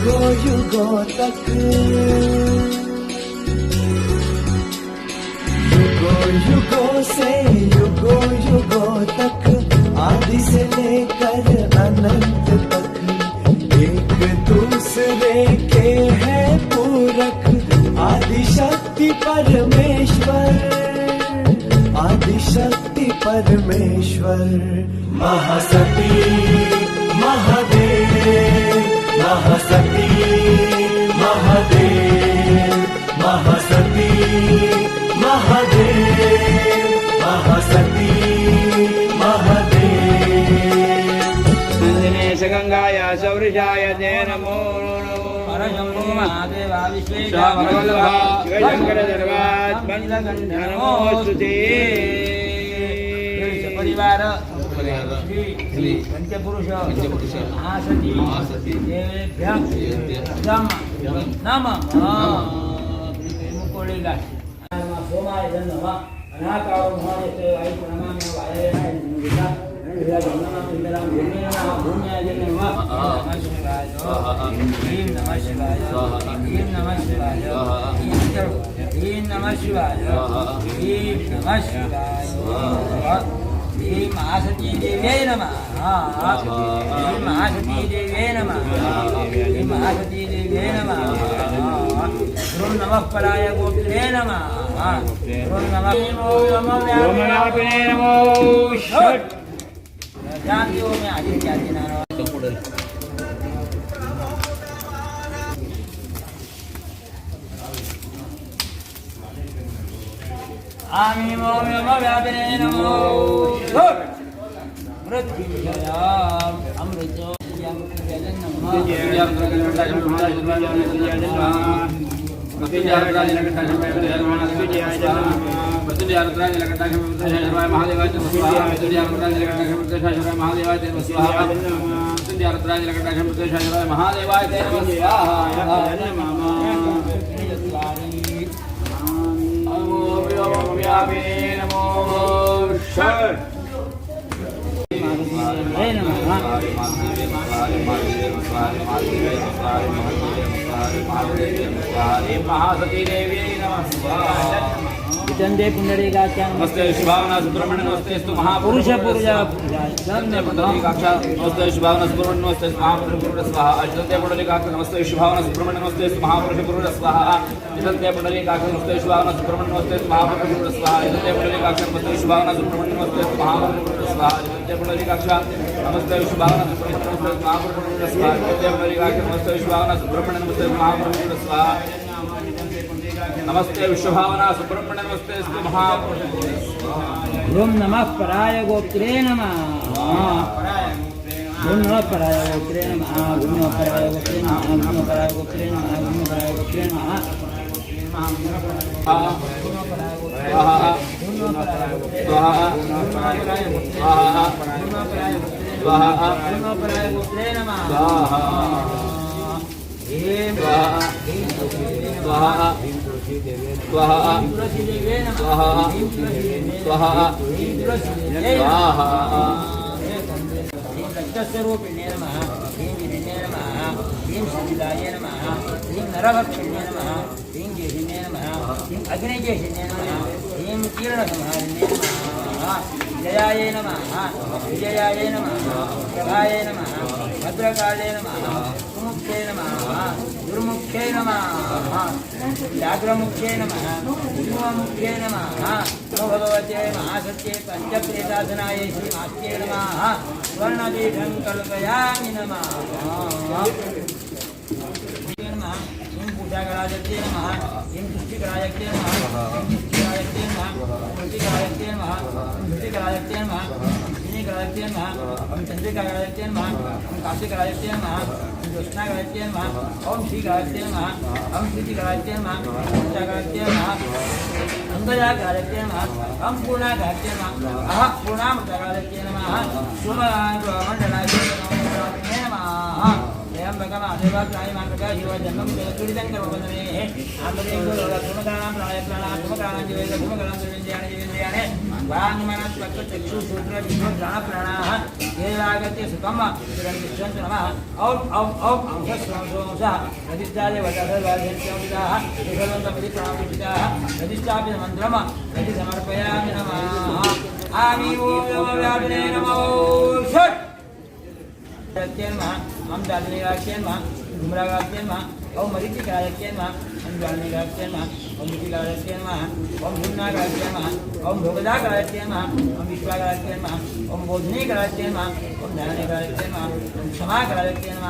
युगों युगों तक, युगों युगों से युगों युगों तक, आदि से लेकर अनंत तक, एक दूसरे के हैं पूरक। आदि शक्ति परमेश्वर, आदि शक्ति परमेश्वर, महासती महादेव, महासती महादेव, महासती महादेव, महासती महादेव। गंगाय सौरिषाय ते नमो परशंभो महादेवा विश्वेश्वरवल्लभा शिवशंकर सर्वात्मनमोस्तुते। परिवार श्री पंचपुरुष महासती देवेभ्यः नमः। मुकोळिगा सोमाय नमः। अनाकारो महादेव आई प्रणमामि वायनाय नमः। महासती देव्यै नमः। महासती देव्यै नमः। महासती देव्यै नमः। गुरुं नमः पराय गोप्त्रे नमः। गुरुं नमः ओमनापिने नमो षट्। जानतियों में आदित्य नारायण आमी मोम नमो व्यापिने नमो मृत्युंजयाम अमृतो यम जगन नमः। महासती देवी चंदे पुंडरीकाक्षां नमस्ते शुभावना सुब्रह्मण्य नमस्ते पुरुष पुरुष नमस्ते पुंडरीकाक्षा नमस्ते शुभावना सुब्रह्मण्य नमस्ते महापुरुष पुरुष स्वाहा अजंते पुंडरीकाक्षा नमस्ते शुभावना सुब्रह्मण्य नमस्ते महापुरुष पुरुष स्वाहा अजंते पुंडरीकाक्षा नमस्ते शुभावना सुब्रह्मण्य नमस्ते महापुरुष पुरुष स्वाहा अजंते पुंडरीकाक्षा नमस्ते शुभावना सुब्रह्मण्य नमस्ते महापुरुष पुरुष स्वाहा अजंते पुंडरीकाक्षा नमस्ते शुभावना सुब्रह्मण्य नमस्ते महापुरुष पुरुष स्वाहा अजंते पुंडरीकाक्षा नमस्ते शुभावना सुब्रह्मण्य नमस्ते महापुरुष पुरुष स्वाहा नमस्ते विश्वभावना सुब्रह्मण्य नमस्ते महापुरुष। ओम नमः पराय गोप्त्रे नमः। ओम नमः पराय गोप्त्रे नमः। ओम नमः पराय गोप्त्रे नमः। ओम नमः पराय गोप्त्रे नमः। ओम नमः पराय गोप्त्रे नमः। स्वरूपिणे नमः। ह्रीं गिरिणे नमः। ह्रीं सविताय नमः। ह्रीं नरभक्षिणे नमः। ह्रीं ज्येष्ठिने नमः। ह्रीं अग्निज्येष्ठिने नमः। ह्रीं किरणसंहारिणे नमः। विजयाय नमः। विजयाय नमः। प्रभाय नमः। भद्रकाले नमः। सुमुख्ये नमः। दुर्मुख्ये नमः। व्याघ्रमुख्ये नमः। सिंहमुख्ये नमः। नमो भगवते महासत्ये पंचप्रेतासनाय श्रीमात्ये नमः। स्वर्णदीपं कल्पयामि नमः। ह्रीं पूजाकरायत्ये नमः। ह्रीं तुष्टिकरायत्ये नमः। ह्रीं तुष्टिकरायत्ये नमः। तुष्टिकरायत्ये नमः। तुष्टिकरायत्ये नमः। करायत्ये नमः। ओम चंद्रिका करायत्ये नमः। ओम काशी करायत्ये नमः। ओम ज्योत्स्ना करायत्ये नमः। ओम श्री करायत्ये नमः। ओम श्रुति करायत्ये नमः। ओम करायत्ये नमः। अंगजा करायत्ये नमः। ओम पूर्णा करायत्ये नमः। अह पूर्णामृत करायत्ये नमः। शुभ मंडलाय नमः। त्र्यंबकमादेवात्राय मार्गः शिवजन्मं तुलितङ्करोपदने आम्बरेन्दो धूमकराणां प्राणाय धूमकराणां जीवेद धूमकराणां जीवेन्द्रियाणि वाङ्मनस्पक्चक्षुश्रोत्रजिह्वाप्राणाः ये आगत्य सुखं चिरन्तु नमः ॐ ॐ ॐ अंशस्वंसः प्रतिष्ठाय वदसर्वाध्यक्षाः विभवन्तमति प्राणिताः प्रतिष्ठापित मन्त्रं यदि समर्पयामि नमः आमि ॐ नमो व्यापिने नमो षट् हम दार्शनिकाख्यन धूम्रागाख्यन ओम मरीचिकाख्यन हम ज्वालनिकाख्यन ओम मिथिलाख्यन ओम भूमनागाख्यन ओम भोगदागाख्यन ओम विश्वागाख्यन ओम बोधनीकाख्यन ओम ध्याननिकाख्यन ओम क्षमाकाख्यन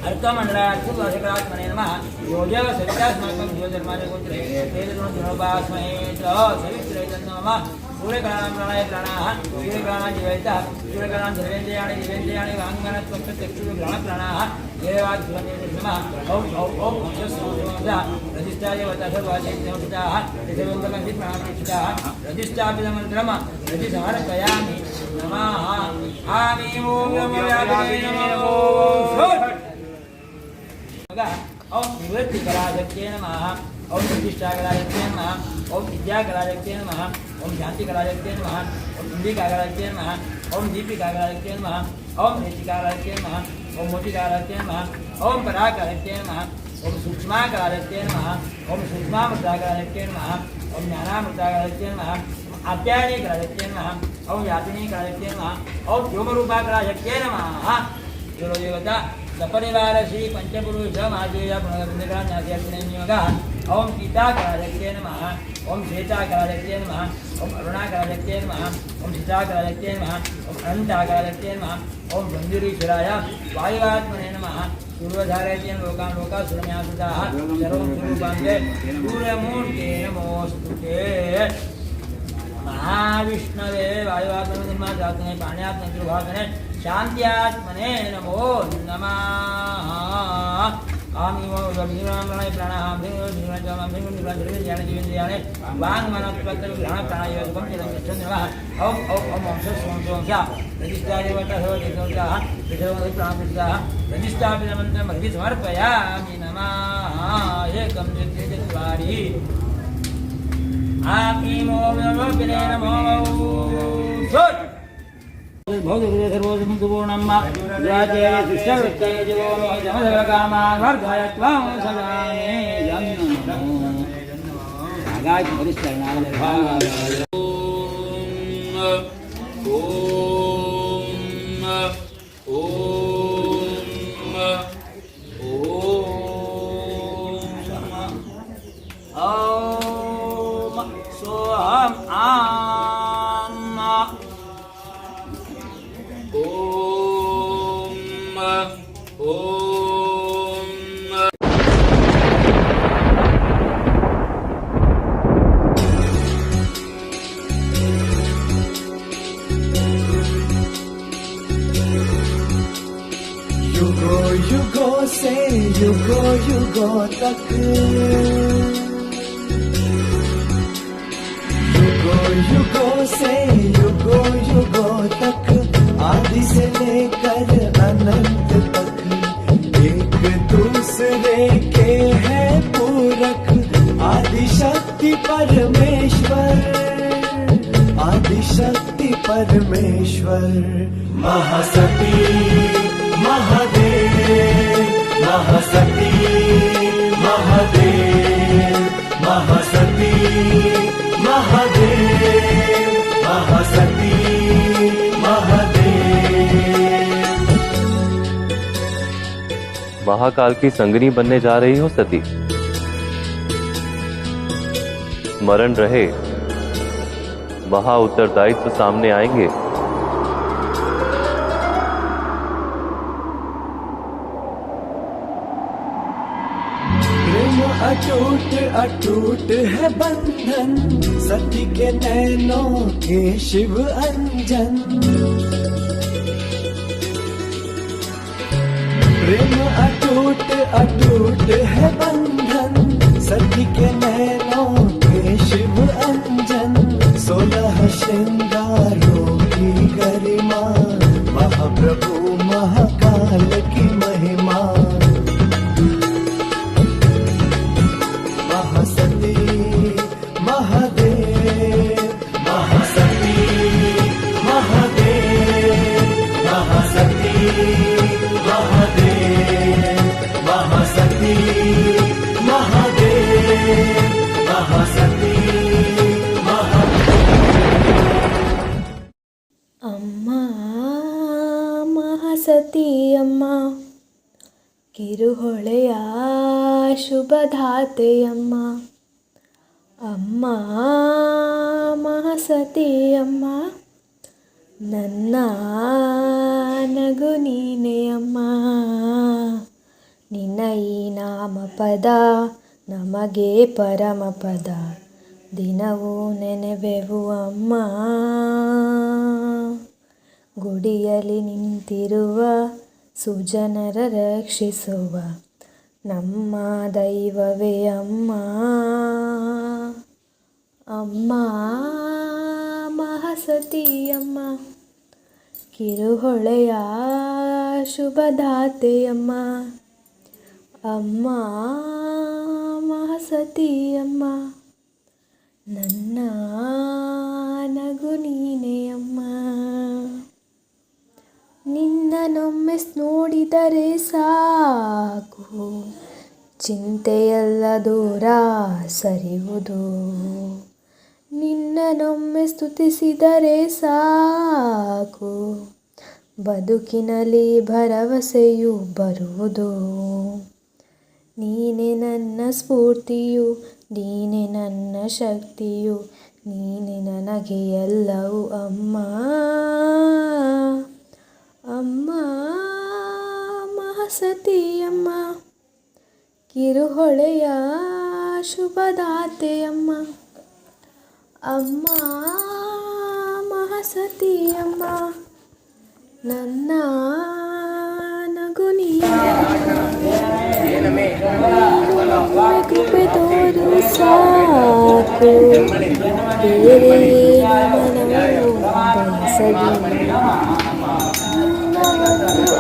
अर्थमंडलार्थवासिकात्मने नमः योजव सवितास्माकं योजधर्मादिगोत्रे तेजगुणधुनोपास्महे च सवित्रे नमः सूर्यकणानां प्राणाय प्राणाः सूर्यकणानां जीवयितः सूर्यकणानां जीवेन्द्रियाणि वाङ्मनस्पक्चक्षुर्ग्रहणप्राणाः येवाग्निर्नमः ॐ ॐ ॐ अंशस्वंसः रजिष्ठाय वदसर्वाचित्तंसिताः ऋषभन्तमसि प्राणप्रतिष्ठिताः रजिष्ठापितमन्त्रं रजि समर्पयामि नमः आमि ॐ नमो व्यापिने नमो ओम निवृत्तिकराजक्ये नमः ओम प्रतिष्ठाकराजक्ये नमः ओम विद्याकराजक्ये नमः ओम शान्तिकराजक्ये नमः ओम इंदिकाकराजक्ये नमः ओम दीपिकाकराजक्ये नमः ओम नेतिकाकराजक्ये नमः ओम मोटिकाकराजक्ये नमः ओम पराकराजक्ये नमः ओम सूक्ष्माकराजक्ये नमः ओम सूक्ष्मामृताकराजक्ये नमः ओम ज्ञानामृताकराजक्ये नमः आप्यायनीकराजक्ये नमः ओम व्यापिनीकराजक्ये नमः ओम व्योमरूपाकराजक्ये नमः जो देवता सपरिवार श्री पंचपुरुष महादेव पुनर्नियोगः ओम सीताकराजक्ये नमः ओम श्वेताकराजक्ये नमः ओम अरुणाकराजक्ये नमः ओम सीताकराजक्ये नमः ओम अनंताकराजक्ये नमः ओम गंभीरेश्वराय वायुवात्मने नमः सूर्यधारयते लोकान् लोकासुरन्यासुताः सर्वं स्वरूपान्ते सूर्यमूर्ते नमोस्तुते महाविष्णवे वायुवात्मने निर्मातात्मने पाण्यात्मने त्रिभागने शांत्यात्मने नमो नमः आमि वो विरामणाय प्राणाः जीवेन्द्रियाणि वाङ्मनस्पक्चक्षुर्ग्रहण प्राणाय सुखं चिरन्तु नमः ॐ ॐ ॐ अंशस्वंसः प्रतिष्ठाय वदसर्वाचित्तंसिताः ऋषभन्तमसि प्राणप्रतिष्ठिताः प्रतिष्ठापितमन्त्रं हृदि समर्पयामि नमः एकं चत्वारि आमि ॐ नमो व्यापिने नमो षट् भौतिक सर्वोपूर्णम् राजे दुष्टवृत्ते जीवो जमदकामान् वर्गाय त्वां सदामे गायत्री परिष्करणाय युगों से युगों तक युगों से युगों तक आदि से लेकर अनंत तक एक दूसरे के हैं पूरक आदि शक्ति परमेश्वर महासती महादेव महासती महादेव महासती महादेव महासती महादेव। महाकाल की संगनी बनने जा रही हो सती, स्मरण रहे महा उत्तरदायित्व सामने आएंगे। अटूट अटूट है बंधन सती के नैनों के शिव अंजन। प्रेम अटूट अटूट है बंधन सती के नैनों के शिव अंजन। 16 श्रृंगारों की गरिमा महाप्रभु महाकाल की महिमा। महासती ಅಮ್ಮ ಮಹಾಸತಿಯಮ್ಮ ಕಿರುಹೊಳೆಯ ಶುಭಧಾತೆಯಮ್ಮ ಅಮ್ಮ ಮಹಾಸತಿಯಮ್ಮ ನನ್ನ ನಗು ನೀನೆ ಅಮ್ಮ ನಿನ್ನ ಈ ನಾಮಪದ ನಮಗೆ ಪರಮಪದ ದಿನವೂ ನೆನೆವೆವು ಅಮ್ಮ ಗುಡಿಯಲ್ಲಿ ನಿಂತಿರುವ ಸುಜನರ ರಕ್ಷಿಸುವ ನಮ್ಮ ದೈವವೇ ಅಮ್ಮ ಅಮ್ಮ ಮಹಾಸತಿಯಮ್ಮ ಕಿರುಹೊಳೆಯ ಶುಭದಾತೆಯಮ್ಮ ಅಮ್ಮ ಮಹಾಸತಿಯಮ್ಮ ನನ್ನ ನಗು ನೀನೆ ಅಮ್ಮ ನಿನ್ನನೊಮ್ಮೆ ನೋಡಿದರೆ ಸಾಕು ಚಿಂತೆಯೆಲ್ಲ ದೂರ ಸರಿಯುವುದು ನಿನ್ನನೊಮ್ಮೆ ಸ್ತುತಿಸಿದರೆ ಸಾಕು ಬದುಕಿನಲ್ಲಿ ಭರವಸೆಯು ಬರುವುದು ನೀನೆ ನನ್ನ ಸ್ಫೂರ್ತಿಯು ನೀನೆ ನನ್ನ ಶಕ್ತಿಯು ನೀನೆ ನನಗೆ ಎಲ್ಲವೂ ಅಮ್ಮ ಅಮ್ಮ ಮಹಾಸತಿಯಮ್ಮ ಕಿರುಹೊಳೆಯ ಶುಭದಾತೆಯಮ್ಮ ಅಮ್ಮ ಮಹಾಸತಿಯಮ್ಮ ನನ್ನ ನಗು ಕೃಪೆ ತೋರು ಸಾಕು ಬೇರೆ ಮನವು ಬಯಸಲಿ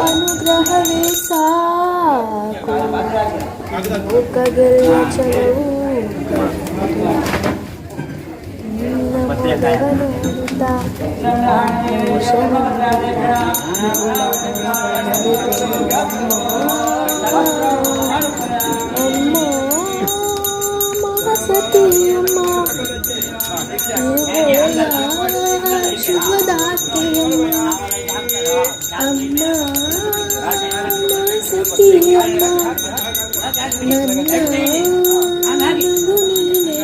ಅನುಗ್ರಹವೇ ಸಾಕು ಲೋಕಗಳ ಚಲವು ನೋಡುತ್ತಾ ಅಮ್ಮ ಮಹಾಸತಿಯಮ್ಮ ಶುಭದಾತೆಯಮ್ಮ ಅಮ್ಮ ಮಹಾಸತಿಯಮ್ಮ ನನ್ನ ನಗು ನೀನೆ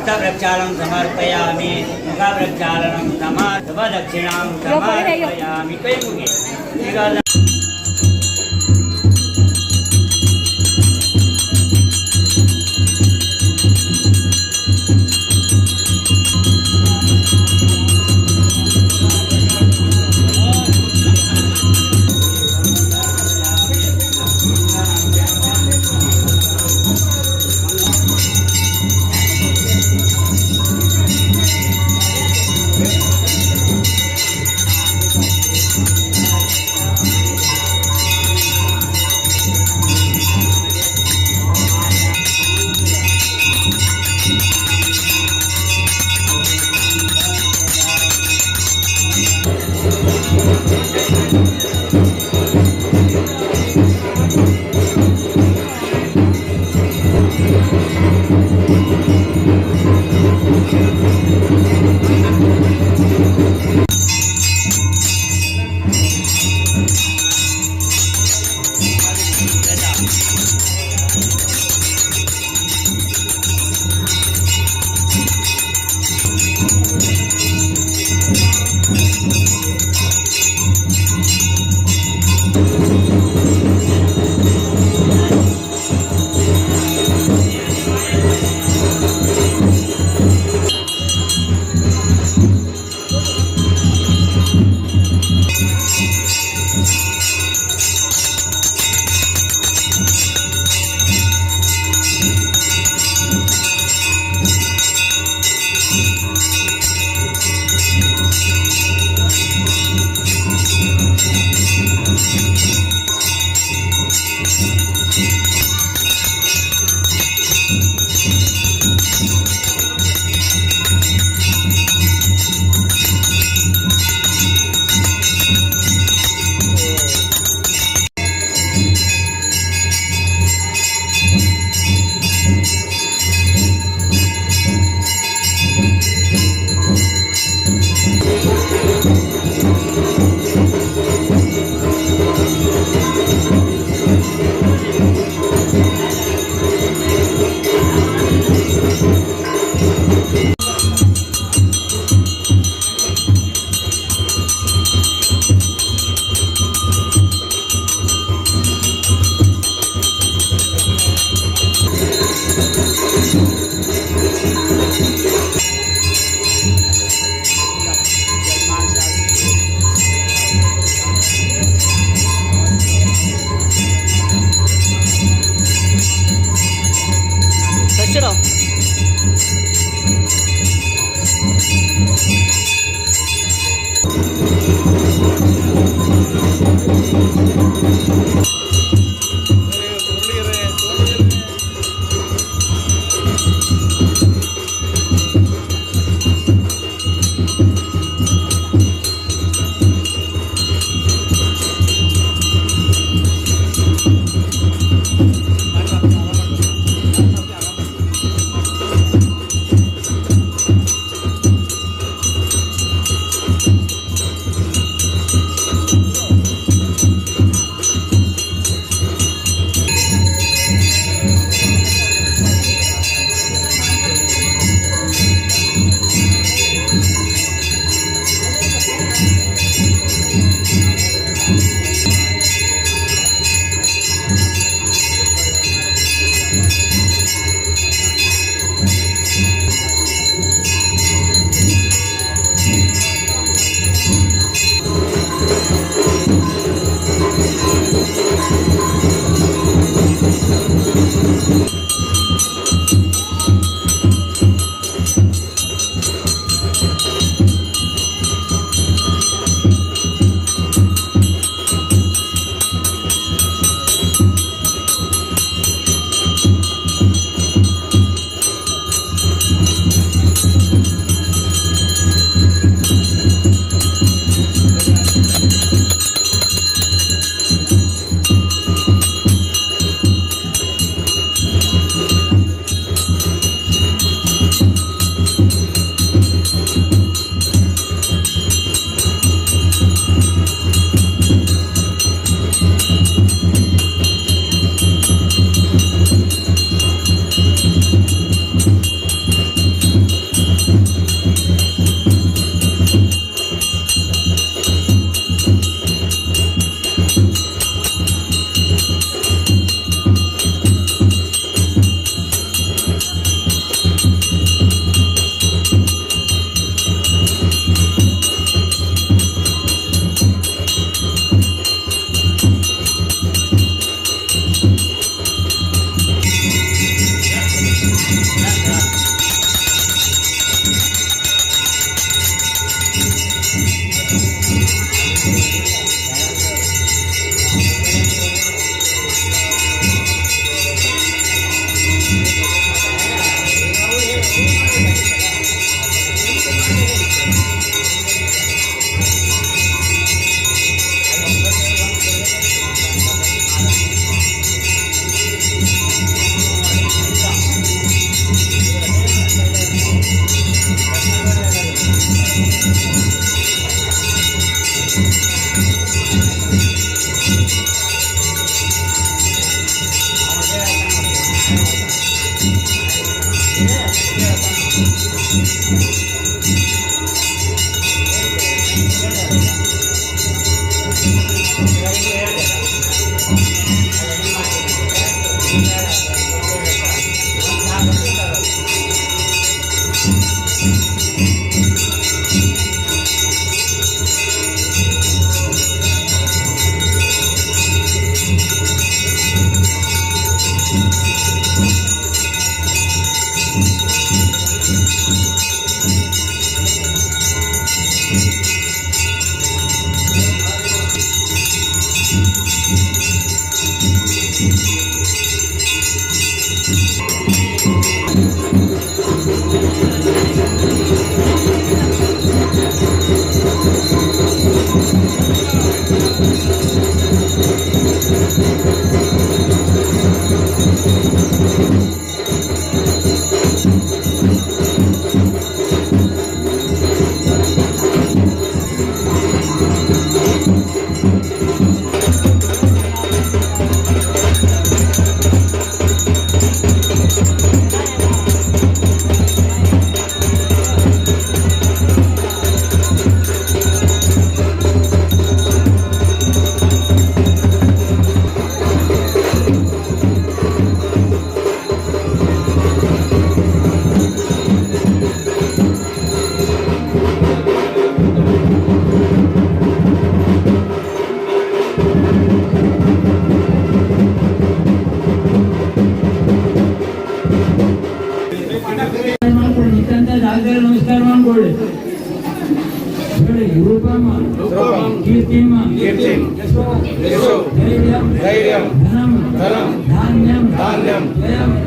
हस्तप्रक्षालनं समर्पयामि मुखप्रक्षालनं समर्पदक्षिणां समर्पयामि कैमुखे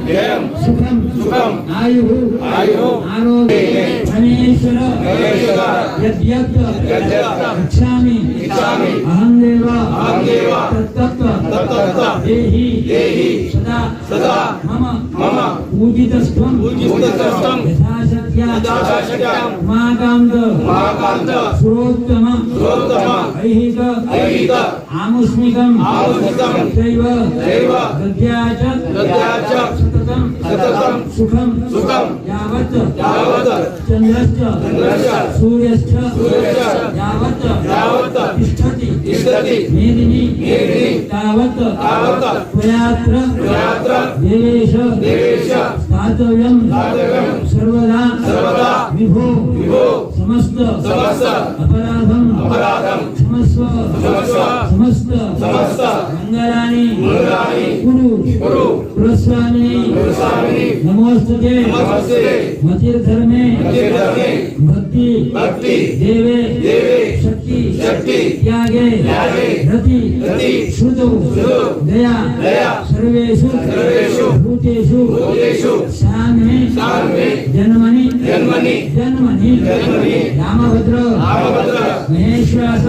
जयं सुखम आयु आरोग्य परमेश्वर यद्यत् इच्छामि अहं देव तत्तत् देहि सदा मम पूजितस्त्वं यथाशक्त्या उमाकान्त सुरोत्तम ऐहिक आमुष्मिकं चैव गद्याच सततं सुखं यावत् चन्द्रश्च सूर्यश्च यावत् तिष्ठति मेदिनी तावत् त्वयात्र देवेश स्थातव्यं सर्वदा विभो समस्त अपराधं क्षमस्व समस्त मंगलानि कुरु पुरस्वामिनि नमोस्तुते मतिर्धर्मे भक्ति देवे शक्ति त्यागे रति श्रुतौ दया सर्वेषु भूतेषु सान्मे जन्मनि रामभद्र महेश्वास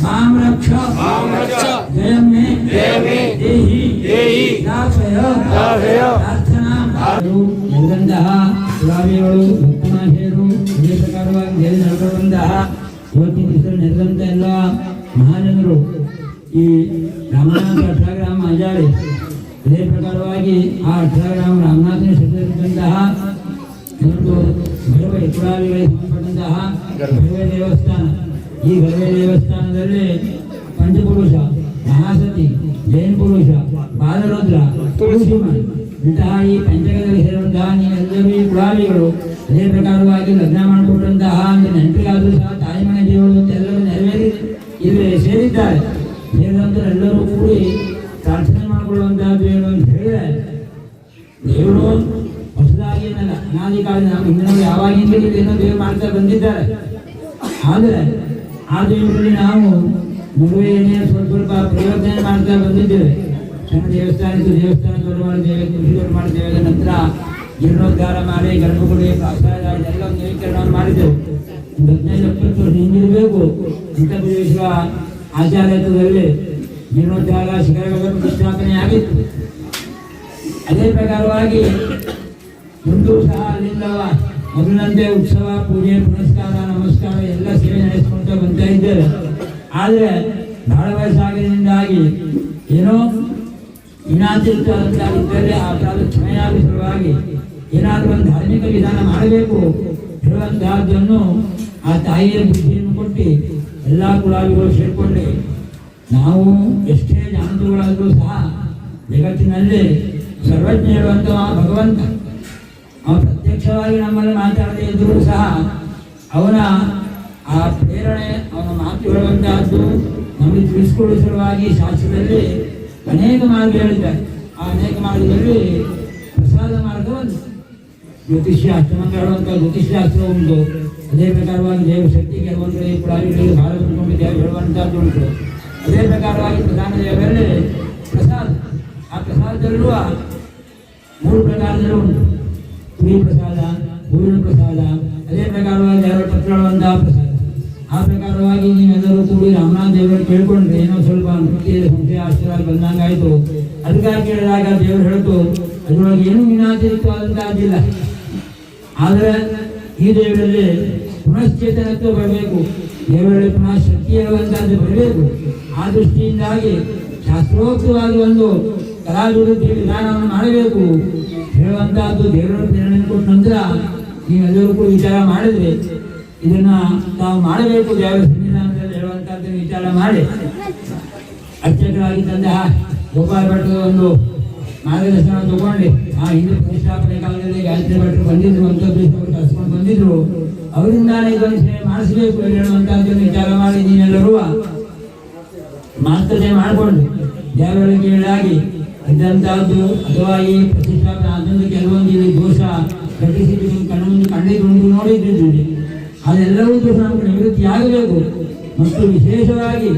मां रक्ष जयं मे देहि दासय ಪ್ರಾರ್ಥನಾ ನಿರ್ಗಂಧಃ ಪುರಾವಿಗಳು ಭಕ್ತಮಾಶಯರು ಇದೇ ಪ್ರಕಾರವಾಗಿ ದೇವಿ ನಡ್ಕೊಂಡಂತಹ ಇವತ್ತಿನ ದಿವಸ ನಡೆದಂಥ ಎಲ್ಲ ಮಹಾಜನರು ಈ ರಾಮನಾಥ 18 ಗ್ರಾಮ ಆಜಾಳೆ ಇದೇ ಪ್ರಕಾರವಾಗಿ ಆ 18 ಗ್ರಾಮ ರಾಮನಾಥನ ಹೆಸರಿದ್ದಂತಹ ಒಂದು ಭೈರವ ಪುರಾವಿಗಳಿಗೆ ಸಂಬಂಧಪಟ್ಟಂತಹ ಭೈರವ ದೇವಸ್ಥಾನ. ಈ ಭೈರವ ದೇವಸ್ಥಾನದಲ್ಲಿ ಪಂಚಪುರುಷ ಮಹಾಸತಿ ಜೈನ ಪುರುಷ ಬಾಲರುದ್ರ ತುಳಸಿಮನ್ ಇಂತಹ ಈ ಪಂಚಕದಲ್ಲಿ ಸೇರುವಂತಹ ನೀವೆಲ್ಲರೂ ಈ ಪುರಾವಿಗಳು ಅದೇ ಪ್ರಕಾರವಾಗಿ ಲಗ್ನ ಮಾಡಿಕೊಟ್ಟಂತಹ ನೆಂಟರಿಗಾದರೂ ಸಹ ತಾಯಿ ಮನೆ ದೇವರು ಎಲ್ಲರೂ ನೆರವೇರಿ ಇಲ್ಲಿ ಸೇರಿದ್ದಾರೆ. ಸೇರಿದಂತರೆಲ್ಲರೂ ಕೂಡಿ ಪ್ರಾರ್ಥನೆ ಮಾಡಿಕೊಳ್ಳುವಂತಹದ್ದು ಏನು ಅಂತ ಹೇಳಿದರೆ ದೇವರು ಹೊಸದಾಗಿ ಅನಾದಿ ಕಾಲದ ನಾವು ಹಿಂದಿನ ಯಾವಾಗಿಂದಲೂ ಏನೋ ದೇವರು ಮಾಡ್ತಾ ಬಂದಿದ್ದಾರೆ. ಆದರೆ ಆ ದೇವರಲ್ಲಿ ನಾವು ಮದುವೆಯನ್ನೇ ಸ್ವಲ್ಪ ಪರಿವರ್ತನೆ ಮಾಡ್ತಾ ಬಂದಿದ್ದೇವೆ. ಸಣ್ಣ ದೇವಸ್ಥಾನ ದೊಡ್ಡ ಮಾಡಿದ್ದೇವೆ, ಕೃಷಿ ದೊಡ್ಡ ಮಾಡಿದ್ದೇವೆ. ನಂತರ ಜೀರ್ಣೋದ್ಧಾರ ಮಾಡಿ ಗರ್ಭಗುಡಿ ಪ್ರಾಸಾದ ಎಲ್ಲ ನವೀಕರಣ ಮಾಡಿದ್ದೆವು. 15-20 ವರ್ಷ ಹಿಂದಿರಬೇಕು ಇಂಥ ವಿಶ್ವ ಆಚಾರ್ಯತ್ವದಲ್ಲಿ ಜೀರ್ಣೋದ್ಧಾರ ಶಿಖರಗಳ ಪ್ರತಿಷ್ಠಾಪನೆ ಆಗಿತ್ತು. ಅದೇ ಪ್ರಕಾರವಾಗಿ ಮುಂದೂ ಸಹ ಅಲ್ಲಿಂದ ಮೊದಲಿನಂತೆ ಉತ್ಸವ ಪೂಜೆ ಪುನಸ್ಕಾರ ನಮಸ್ಕಾರ ಎಲ್ಲ ಸೇವೆ ನಡೆಸ್ಕೊಂತ ಬರ್ತಾ ಇದ್ದೇವೆ. ಆದರೆ ಬಹಳ ವಯಸ್ಸಾಗಿದ್ದಾಗಿ ಏನೋ ಇನ್ನಾತಿರಿಕ್ತವಾಗಿದ್ದರೆ ಆ ಕ್ಷಮೆಯಾದ ಸಲುವಾಗಿ ಏನಾದರೂ ಒಂದು ಧಾರ್ಮಿಕ ವಿಧಾನ ಮಾಡಬೇಕು ಹೇಳುವಂತಹದ್ದನ್ನು ಆ ತಾಯಿಯ ಬುದ್ಧಿಯನ್ನು ಕೊಟ್ಟು ಎಲ್ಲ ಕುಲಾವಿಗಳು ಸೇರಿಕೊಂಡೆ ನಾವು ಎಷ್ಟೇ ಜಾನತುಗಳಾದರೂ ಸಹ ಜಗತ್ತಿನಲ್ಲಿ ಸರ್ವಜ್ಞ ಹೇಳುವಂತಹ ಭಗವಂತ ಅವನು ಪ್ರತ್ಯಕ್ಷವಾಗಿ ನಮ್ಮಲ್ಲಿ ಮಾತಾಡದೇ ಇದ್ದರೂ ಸಹ ಅವನ ಆ ಪ್ರೇರಣೆ ಅವನ ಮಾತು ಹೇಳುವಂತಹದ್ದು ನಮಗೆ ತಿಳಿಸಿಕೊಳ್ಳುವ ಸಲುವಾಗಿ ಶಾಸ್ತ್ರದಲ್ಲಿ ಅನೇಕ ಮಾರ್ಗ ಹೇಳಿದ್ದಾರೆ. ಆ ಅನೇಕ ಮಾರ್ಗದಲ್ಲಿ ಪ್ರಸಾದ ಮಾರ್ಗ ಒಂದು ಜ್ಯೋತಿಷ್ಯ ಅಷ್ಟಮಂಗ ಹೇಳುವಂಥ ಜ್ಯೋತಿಷ್ಯಾಸ್ತ್ರ ಉಂಟು. ಅದೇ ಪ್ರಕಾರವಾಗಿ ದೇವಶಕ್ತಿ ಕೆಲವೊಂದರಲ್ಲಿ ಪುರಾಣಿಗಳಿಗೆ ಭಾಳ ಬಂದುಕೊಂಡು ದೇವರು ಹೇಳುವಂಥದ್ದು ಉಂಟು. ಅದೇ ಪ್ರಕಾರವಾಗಿ ಪ್ರಧಾನ ದೇವರಲ್ಲಿ ಪ್ರಸಾದ, ಆ ಪ್ರಸಾದದಲ್ಲಿರುವ 3 ಪ್ರಕಾರದಲ್ಲೂ ಉಂಟು. ಪುರಿ ಪ್ರಸಾದ, ಹೂವಿನ ಪ್ರಸಾದ, ಅದೇ ಪ್ರಕಾರವಾಗಿ ದೇವರ ಪತ್ರ ಹೇಳುವಂತಹ ಪ್ರಸಾದ. ಆ ಪ್ರಕಾರವಾಗಿ ನೀವೆಲ್ಲರೂ ಕೂಡಿ ರಾಮನಾಥ ದೇವರಲ್ಲಿ ಕೇಳ್ಕೊಂಡ್ರೆ ಏನೋ ಸ್ವಲ್ಪ ಸಂಶಯ ಆಶ್ಚರ್ಯ ಬಂದಂಗಾಯಿತು. ಅದಕ್ಕಾಗಿ ಕೇಳಿದಾಗ ದೇವರು ಹೇಳ್ತು ಅದರೊಳಗೆ ಏನೂ ವಿನಾತಿರಿಕ್ತವಾದಂತಹದ್ದಿಲ್ಲ. ಆದರೆ ಈ ದೇವರಲ್ಲಿ ಪುನಶ್ಚೇತನತ್ವ ಬರಬೇಕು, ದೇವರಲ್ಲಿ ಪುನಃ ಶಕ್ತಿ ಇರುವಂತಹದ್ದು ಬರಬೇಕು. ಆ ದೃಷ್ಟಿಯಿಂದಾಗಿ ಶಾಸ್ತ್ರೋಕ್ತವಾಗಿ ಒಂದು ಕಲಾಭಿವೃದ್ಧಿ ವಿಧಾನವನ್ನು ಮಾಡಬೇಕು ಹೇಳುವಂತಹದ್ದು ದೇವರನ್ನು ಪ್ರೇರಣೆ ಕೊಟ್ಟ ನಂತರ ನೀವೆಲ್ಲರೂ ಕೂಡ ವಿಚಾರ ಮಾಡಿದ್ರೆ ಇದನ್ನ ನಾವು ಮಾಡಬೇಕು. ದೇವರ ಸನ್ನಿಧಾನದಲ್ಲಿ ಹೇಳುವಂತಹದ್ದು ವಿಚಾರ ಮಾಡಿ ಅರ್ಚಕರಾಗಿದ್ದಂತಹ ಗೋಪಾಲ ಭಟ್ರು ಒಂದು ಮಾರ್ಗದರ್ಶನ ತಗೊಂಡು ಆ ಹಿಂದೂ ಪ್ರತಿಷ್ಠಾಪನೆ ಕಾಲದಲ್ಲಿ ಗಾಯತ್ರಿ ಭಟ್ರು ಬಂದಿದ್ರು, ಅಂತರ್ದೇಶ ಕರ್ಸ್ಕೊಂಡು ಬಂದಿದ್ರು. ಅವರಿಂದಾನೇ ಇದನ್ನು ಸೇವೆ ಮಾಡಿಸಬೇಕು ಹೇಳುವಂತಹದ್ದನ್ನು ವಿಚಾರ ಮಾಡಿ ನೀವೆಲ್ಲರೂ ಮಾತುಕತೆ ಮಾಡಿಕೊಂಡು ದೇವರಲ್ಲಿ ಕೇಳಾಗಿ ಇದ್ದಂತಹದ್ದು ಅಥವಾ ಈ ಪ್ರತಿಷ್ಠಾಪನೆ ಆದಂತ ಕೆಲವೊಂದು ಇಲ್ಲಿ ದೋಷ ಘಟಿಸಿದ್ದು ಕಣ್ಣು ಕಂಡಿದ್ದು ನೋಡಿದ್ದು ಅದೆಲ್ಲವೂ ದೋಷ ನಮಗೆ ನಿವೃತ್ತಿ ಆಗಬೇಕು. ಮತ್ತು ವಿಶೇಷವಾಗಿ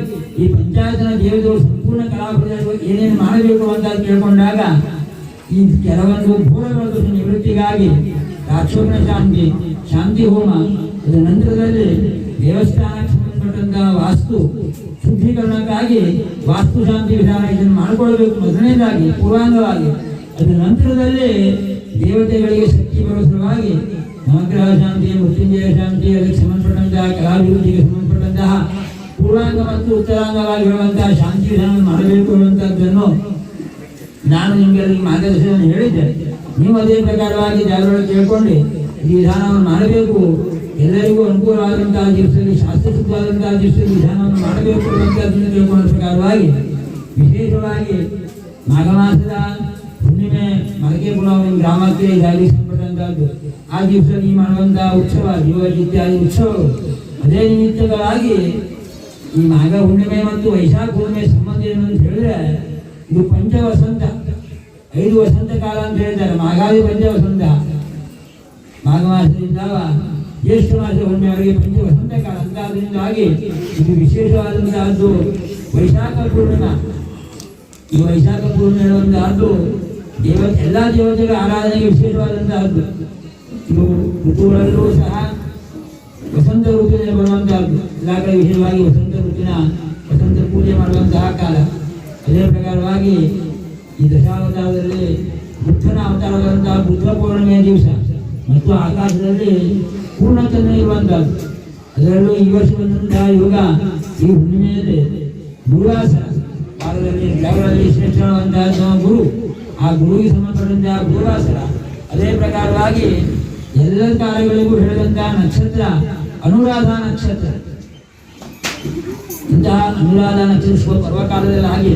ಈ ಪಂಚಾಯತ್ನ ದೇವತೆಗಳು ಸಂಪೂರ್ಣ ಕಲಾಪದಲ್ಲಿ ಏನೇನು ಮಾಡಬೇಕು ಅಂತ ಕೇಳ್ಕೊಂಡಾಗ ಈ ಕೆಲವೊಂದು ಭೂತಗಳ ದೋಷ ನಿವೃತ್ತಿಗಾಗಿ ರಾಕ್ಷೋಪಣ ಶಾಂತಿ, ಶಾಂತಿ ಹೋಮ, ಅದರ ನಂತರದಲ್ಲಿ ದೇವಸ್ಥಾನಕ್ಕೆ ಸಂಬಂಧಪಟ್ಟಂತಹ ವಾಸ್ತು ಶುದ್ಧೀಕರಣಕ್ಕಾಗಿ ವಾಸ್ತು ಶಾಂತಿ ವಿಧಾನ ಇದನ್ನು ಮಾಡಿಕೊಳ್ಬೇಕು ಮೊದಲನೇದಾಗಿ ಪೂರ್ವಾಂಗವಾಗಿ. ಅದರ ನಂತರದಲ್ಲಿ ದೇವತೆಗಳಿಗೆ ಶಕ್ತಿ ಬರುವ ಸಲುವಾಗಿ ನವಗ್ರಹ ಶಾಂತಿ, ಮೃತ್ಯುಂಜಯ ಶಾಂತಿ, ಅದಕ್ಕೆ ಸಂಬಂಧಪಟ್ಟಂತಹ ಕಲಾಭಿವೃದ್ಧಿಗೆ ಸಂಬಂಧಪಟ್ಟಂತಹ ಪೂರ್ವಾಂಗ ಮತ್ತು ಉತ್ತರಾಂಗವಾಗಿರುವಂತಹ ಶಾಂತಿ ವಿಧಾನ ಮಾಡಬೇಕು ಅನ್ನುವಂಥದ್ದನ್ನು ನಾನು ನಿಮಗೆ ಮಾರ್ಗದರ್ಶನ ಹೇಳಿದ್ದೆ. ನೀವು ಅದೇ ಪ್ರಕಾರವಾಗಿ ಜಾಗರೂಕತೆ ಕೇಳ್ಕೊಂಡು ಈ ವಿಧಾನವನ್ನು ಮಾಡಬೇಕು, ಎಲ್ಲರಿಗೂ ಅನುಕೂಲವಾದಂತಹ ದಿವಸದಲ್ಲಿ, ಶಾಸ್ತ್ರಶುದ್ಧವಾದಂತಹ ದಿವಸದಲ್ಲಿ ವಿಧಾನವನ್ನು ಮಾಡಬೇಕು ಅನ್ನುವಂಥದ್ದನ್ನು ತಿಳ್ಕೊಂಡ ಪ್ರಕಾರವಾಗಿ ವಿಶೇಷವಾಗಿ ಮಾಘ ಮಾಸದ ಹುಣ್ಣಿಮೆ ಮರಕೆ ಗ್ರಾಮಕ್ಕೆ ಇದಾಗಿ ಸಂಬಂಧಪಟ್ಟಂತಹದ್ದು. ಆ ದಿವಸದಲ್ಲಿ ಮಾಡುವಂತಹ ಉತ್ಸವ, ಜೀವಜಿ ಇತ್ಯಾದಿ ಉತ್ಸವಗಳು. ಅದೇ ನಿಮಿತ್ತವಾಗಿ ಈ ಮಾಘ ಹುಣ್ಣಿಮೆ ಮತ್ತು ವೈಶಾಖ ಹುಣ್ಣಿಮೆ ಸಂಬಂಧ ಏನು ಅಂತ ಹೇಳಿದ್ರೆ ಇದು ಪಂಚವಸಂತ, 5 ವಸಂತ ಕಾಲ ಅಂತ ಹೇಳ್ತಾರೆ. ಮಾಘಾದಿ ಪಂಚವಸಂತ, ಮಾಘ ಮಾಸದಿಂದ ಜ್ಯೇಷ್ಠ ಮಾಸದ ಹುಣ್ಣಿಮೆವರೆಗೆ ಪಂಚವಸಂತ ಕಾಲ ಅಂತ. ಅದರಿಂದಾಗಿ ಇದು ವಿಶೇಷವಾದಂತಹದ್ದು ವೈಶಾಖ ಪೂರ್ಣಿಮಾ. ಈ ವೈಶಾಖ ಪೂರ್ಣಿಮೆ ಹೇಳುವಂತಹದ್ದು ಎಲ್ಲ ದೇವತೆಗಳ ಆರಾಧನೆಗೆ ವಿಶೇಷವಾದಂತಹದ್ದು. ಇದು ಋತುಗಳಲ್ಲೂ ಸಹ ವಸಂತ ಋತುವಿನಲ್ಲಿ ಬರುವಂತಹದ್ದು. ಎಲ್ಲ ಕಡೆ ವಿಶೇಷವಾಗಿ ವಸಂತ ಪೂಜೆ ಮಾಡುವಂತಹ ಕಾಲ. ಅದೇ ಪ್ರಕಾರವಾಗಿ ಈ ದಶಾವತಾರದಲ್ಲಿ ಬುದ್ಧನ ಅವತಾರವಾದಂತಹ ಬುದ್ಧ ಪೌರ್ಣಿಮೆಯ ದಿವಸ ಮತ್ತು ಆಕಾಶದಲ್ಲಿ ಪೂರ್ಣಚಂದ್ರ ಇರುವಂತಹದ್ದು. ಅದರಲ್ಲೂ ಈ ವರ್ಷ ಬಂದಂತಹ ಯುಗ ಈ ಹುಣ್ಣಿಮೆಯಲ್ಲಿ ಗುರುವಾಸರ ಕಾಲದಲ್ಲಿ ಜಗದಲ್ಲಿ ಶ್ರೇಷ್ಠವಾದಂತಹ ಗುರು, ಆ ಗುರುವಿಗೆ ಸಂಬಂಧಪಟ್ಟಂತಹ ಗುರುವಾಸರ. ಅದೇ ಪ್ರಕಾರವಾಗಿ ಎಲ್ಲ ಕಾರ್ಯಗಳಿಗೂ ಹೇಳಿದಂತಹ ನಕ್ಷತ್ರ ಅನುರಾಧ ನಕ್ಷತ್ರ. ಇಂತಹ ಅನುರಾಧ ನಕ್ಷತ್ರ ಪರ್ವಕಾಲದಲ್ಲಿ ಆಗಿ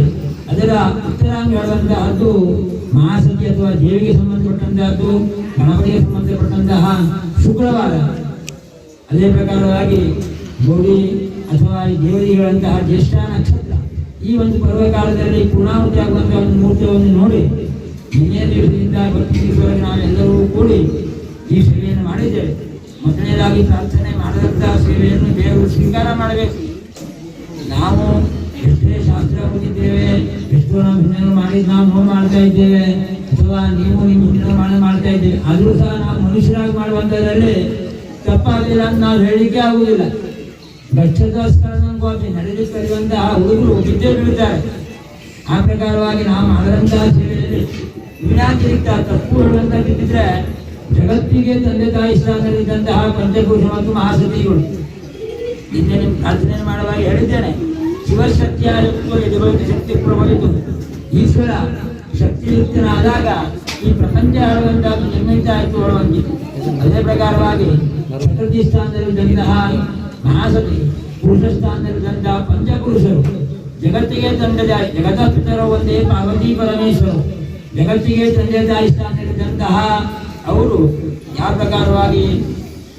ಅದರ ಉತ್ತರಾಂಗ ಹೇಳುವಂತಹದ್ದು ಮಹಾಸತಿ ಅಥವಾ ದೇವಿಗೆ ಸಂಬಂಧಪಟ್ಟಂತಹದ್ದು, ಗಣಪತಿಗೆ ಸಂಬಂಧಪಟ್ಟಂತಹ ಶುಕ್ರವಾರ. ಅದೇ ಪ್ರಕಾರವಾಗಿ ಗೌರಿ ಅಥವಾ ದೇವರಿಗಳಂತಹ ಜ್ಯೇಷ್ಠ ನಕ್ಷತ್ರ. ಈ ಒಂದು ಪರ್ವಕಾಲದಲ್ಲಿ ಪೂರ್ಣಾಹುತಿ ಆಗುವಂತಹ ಒಂದು ಮುಹೂರ್ತವನ್ನು ನೋಡಿ ನಿನ್ನೆ ದಿವಸದಿಂದ ಭಕ್ತಿ ದಿವಸವಾಗಿ ನಾವೆಲ್ಲರೂ ಕೂಡಿ ಈ ಸೇವೆಯನ್ನು ಮಾಡಿದ್ದೇವೆ. ಮೊದಲನೇದಾಗಿ ಪ್ರಾರ್ಥನೆ ಮಾಡಿದಂತಹ ಸೇವೆಯನ್ನು ದೇವರು ಸ್ವೀಕಾರ ಮಾಡಬೇಕು. ನಾವು ಎಷ್ಟೇ ಶಾಸ್ತ್ರ ಓದಿದ್ದೇವೆ, ಎಷ್ಟೋ ನಾವು ಹಿಂದಿನ ಮಾಡಿದ್ದು ನಾವು ಮಾಡ್ತಾ ಇದ್ದೇವೆ, ಅಥವಾ ನೀವು ನಿಮ್ಮ ಹಿಂದಿನ ಮಾಡ್ತಾ ಇದ್ದೇವೆ, ಆದರೂ ಸಹ ನಾವು ಮನುಷ್ಯರಾಗಿ ಮಾಡುವಂಥದ್ರಲ್ಲಿ ತಪ್ಪಾಗಲಿಲ್ಲ ಅಂತ ನಾವು ಹೇಳಲಿಕ್ಕೆ ಆಗುವುದಿಲ್ಲ. ಗಚ್ಚದೋಸ್ಕರ ನಡೆಲಿಕ್ಕೆ ಕಲಿಯುವಂತಹ ಹುಡುಗರು ವಿದ್ಯೆ ಬೀಳ್ತಾರೆ. ಆ ಪ್ರಕಾರವಾಗಿ ನಾವು ಮಾಡಿದಂತಹ ಸೇವೆಯಲ್ಲಿ ವಿನಾತಿರಿಕ್ತ ತಪ್ಪು ಹೇಳುವಂತ ಬಿದ್ದಿದ್ರೆ ಜಗತ್ತಿಗೆ ತಂದೆ ತಾಯಿ ಸ್ಥಾನದಲ್ಲಿದ್ದಂತಹ ಪಂಚಪುರುಷ ಮತ್ತು ಮಹಾಸತಿಗಳು. ನಿನ್ನೆ ನಿಮ್ಮ ಪ್ರಾರ್ಥನೆ ಮಾಡುವಾಗ ಹೇಳಿದ್ದೇನೆ, ಶಿವಶಕ್ತಿಯಾಯುಕ್ತ ಎದುರು ಶಕ್ತಿ ಪ್ರಬಲಿತು. ಈಶ್ವರ ಶಕ್ತಿಯುಕ್ತನಾದಾಗ ಈ ಪ್ರಪಂಚ ಆಡುವಂತಹದ್ದು ನಿರ್ಮಿತ ಆಯಿತು ಹೇಳುವಂತಿತ್ತು. ಅದೇ ಪ್ರಕಾರವಾಗಿ ಪ್ರಕೃತಿ ಸ್ಥಾನದಲ್ಲಿದ್ದಂತಹ ಮಹಾಸತಿ, ಪುರುಷ ಸ್ಥಾನದಲ್ಲಿದ್ದಂತಹ ಪಂಚಪುರುಷರು ಜಗತ್ತಿಗೆ ತಂದೆ ತಾಯಿ, ಜಗತ್ತಿತರ ಒಂದೇ ಪಾರ್ವತಿ ಪರಮೇಶ್ವರು ಜಗತ್ತಿಗೆ ತಂದೆ ತಾಯಿ ಸ್ಥಾನದಲ್ಲಿದ್ದಂತಹ ಅವರು ಯಾವ ಪ್ರಕಾರವಾಗಿ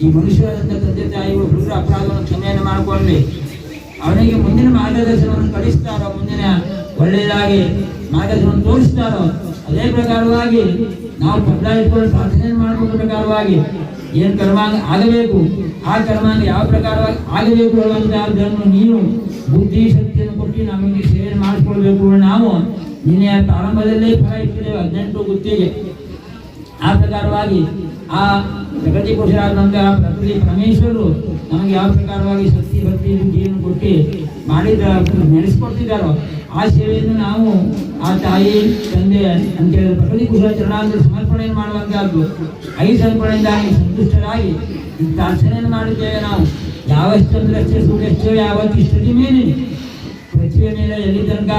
ಈ ಮನುಷ್ಯರಾದಂತಹ ತಂದೆ ತಾಯಿಗಳು ಹುಡುಗರ ಅಪರಾಧವನ್ನು ಕ್ಷಮೆಯನ್ನು ಮಾಡಿಕೊಳ್ಳಿ, ಅವನಿಗೆ ಮುಂದಿನ ಮಾರ್ಗದರ್ಶನವನ್ನು ಕಲಿಸ್ತಾರೋ, ಮುಂದಿನ ಒಳ್ಳೆಯದಾಗಿ ಮಾರ್ಗದರ್ಶನವನ್ನು ತೋರಿಸ್ತಾರೋ, ಅದೇ ಪ್ರಕಾರವಾಗಿ ನಾವು ಬದಲಾಯಿಸಿಕೊಂಡು ಪ್ರಾರ್ಥನೆ ಮಾಡಿಕೊಂಡ ಪ್ರಕಾರವಾಗಿ ಏನು ಕರ್ಮಾಂಗ ಆಗಬೇಕು, ಆ ಕರ್ಮಾಂಗ ಯಾವ ಪ್ರಕಾರವಾಗಿ ಆಗಬೇಕು ಅನ್ನುವಂತಹದ್ದನ್ನು ನೀವು ಬುದ್ಧಿ ಶಕ್ತಿಯನ್ನು ಕೊಟ್ಟು ನಮಗೆ ಸೇವೆ ಮಾಡಿಕೊಳ್ಬೇಕು. ನಾವು ನಿನ್ನೆ ಪ್ರಾರಂಭದಲ್ಲೇ ಫಲ ಇಟ್ಟಿದ್ದೇವೆ 18 ಗುತ್ತಿಗೆ. ಆ ಪ್ರಕಾರವಾಗಿ ಆ ಪ್ರಗತಿ ಪುರುಷರಾದಂತಹ ಪ್ರಕೃತಿ ಪರಮೇಶ್ವರರು ನಮಗೆ ಯಾವ ಪ್ರಕಾರವಾಗಿ ಶಕ್ತಿ ಭಕ್ತಿ ಬುದ್ಧಿಯನ್ನು ಕೊಟ್ಟು ಮಾಡಿದ ನಡೆಸಿಕೊಡ್ತಿದ್ದಾರೋ ಆ ಸೇವೆಯನ್ನು ನಾವು ಆ ತಾಯಿ ತಂದೆ ಅಂತ ಹೇಳಿದ್ರೆ ಪ್ರಕೃತಿ ಪುರುಷ ಚರಣಾಂತರ ಸಮರ್ಪಣೆಯನ್ನು ಮಾಡುವಂತಹದ್ದು. 5 ಸಮರ್ಪಣೆಯಿಂದ ಸಂತುಷ್ಟರಾಗಿ ಪ್ರಾರ್ಥನೆಯನ್ನು ಮಾಡಿದ್ದೇವೆ. ನಾವು ಯಾವಷ್ಟಂದ್ರಷ್ಟೇ ಸೂರ್ಯಷ್ಟೇ ಯಾವತ್ತಿಷ್ಟದಿ ಮೇಲೆ ಪೃಥ್ವಿಯ ಮೇಲೆ ಎಲ್ಲಿ ತನಕ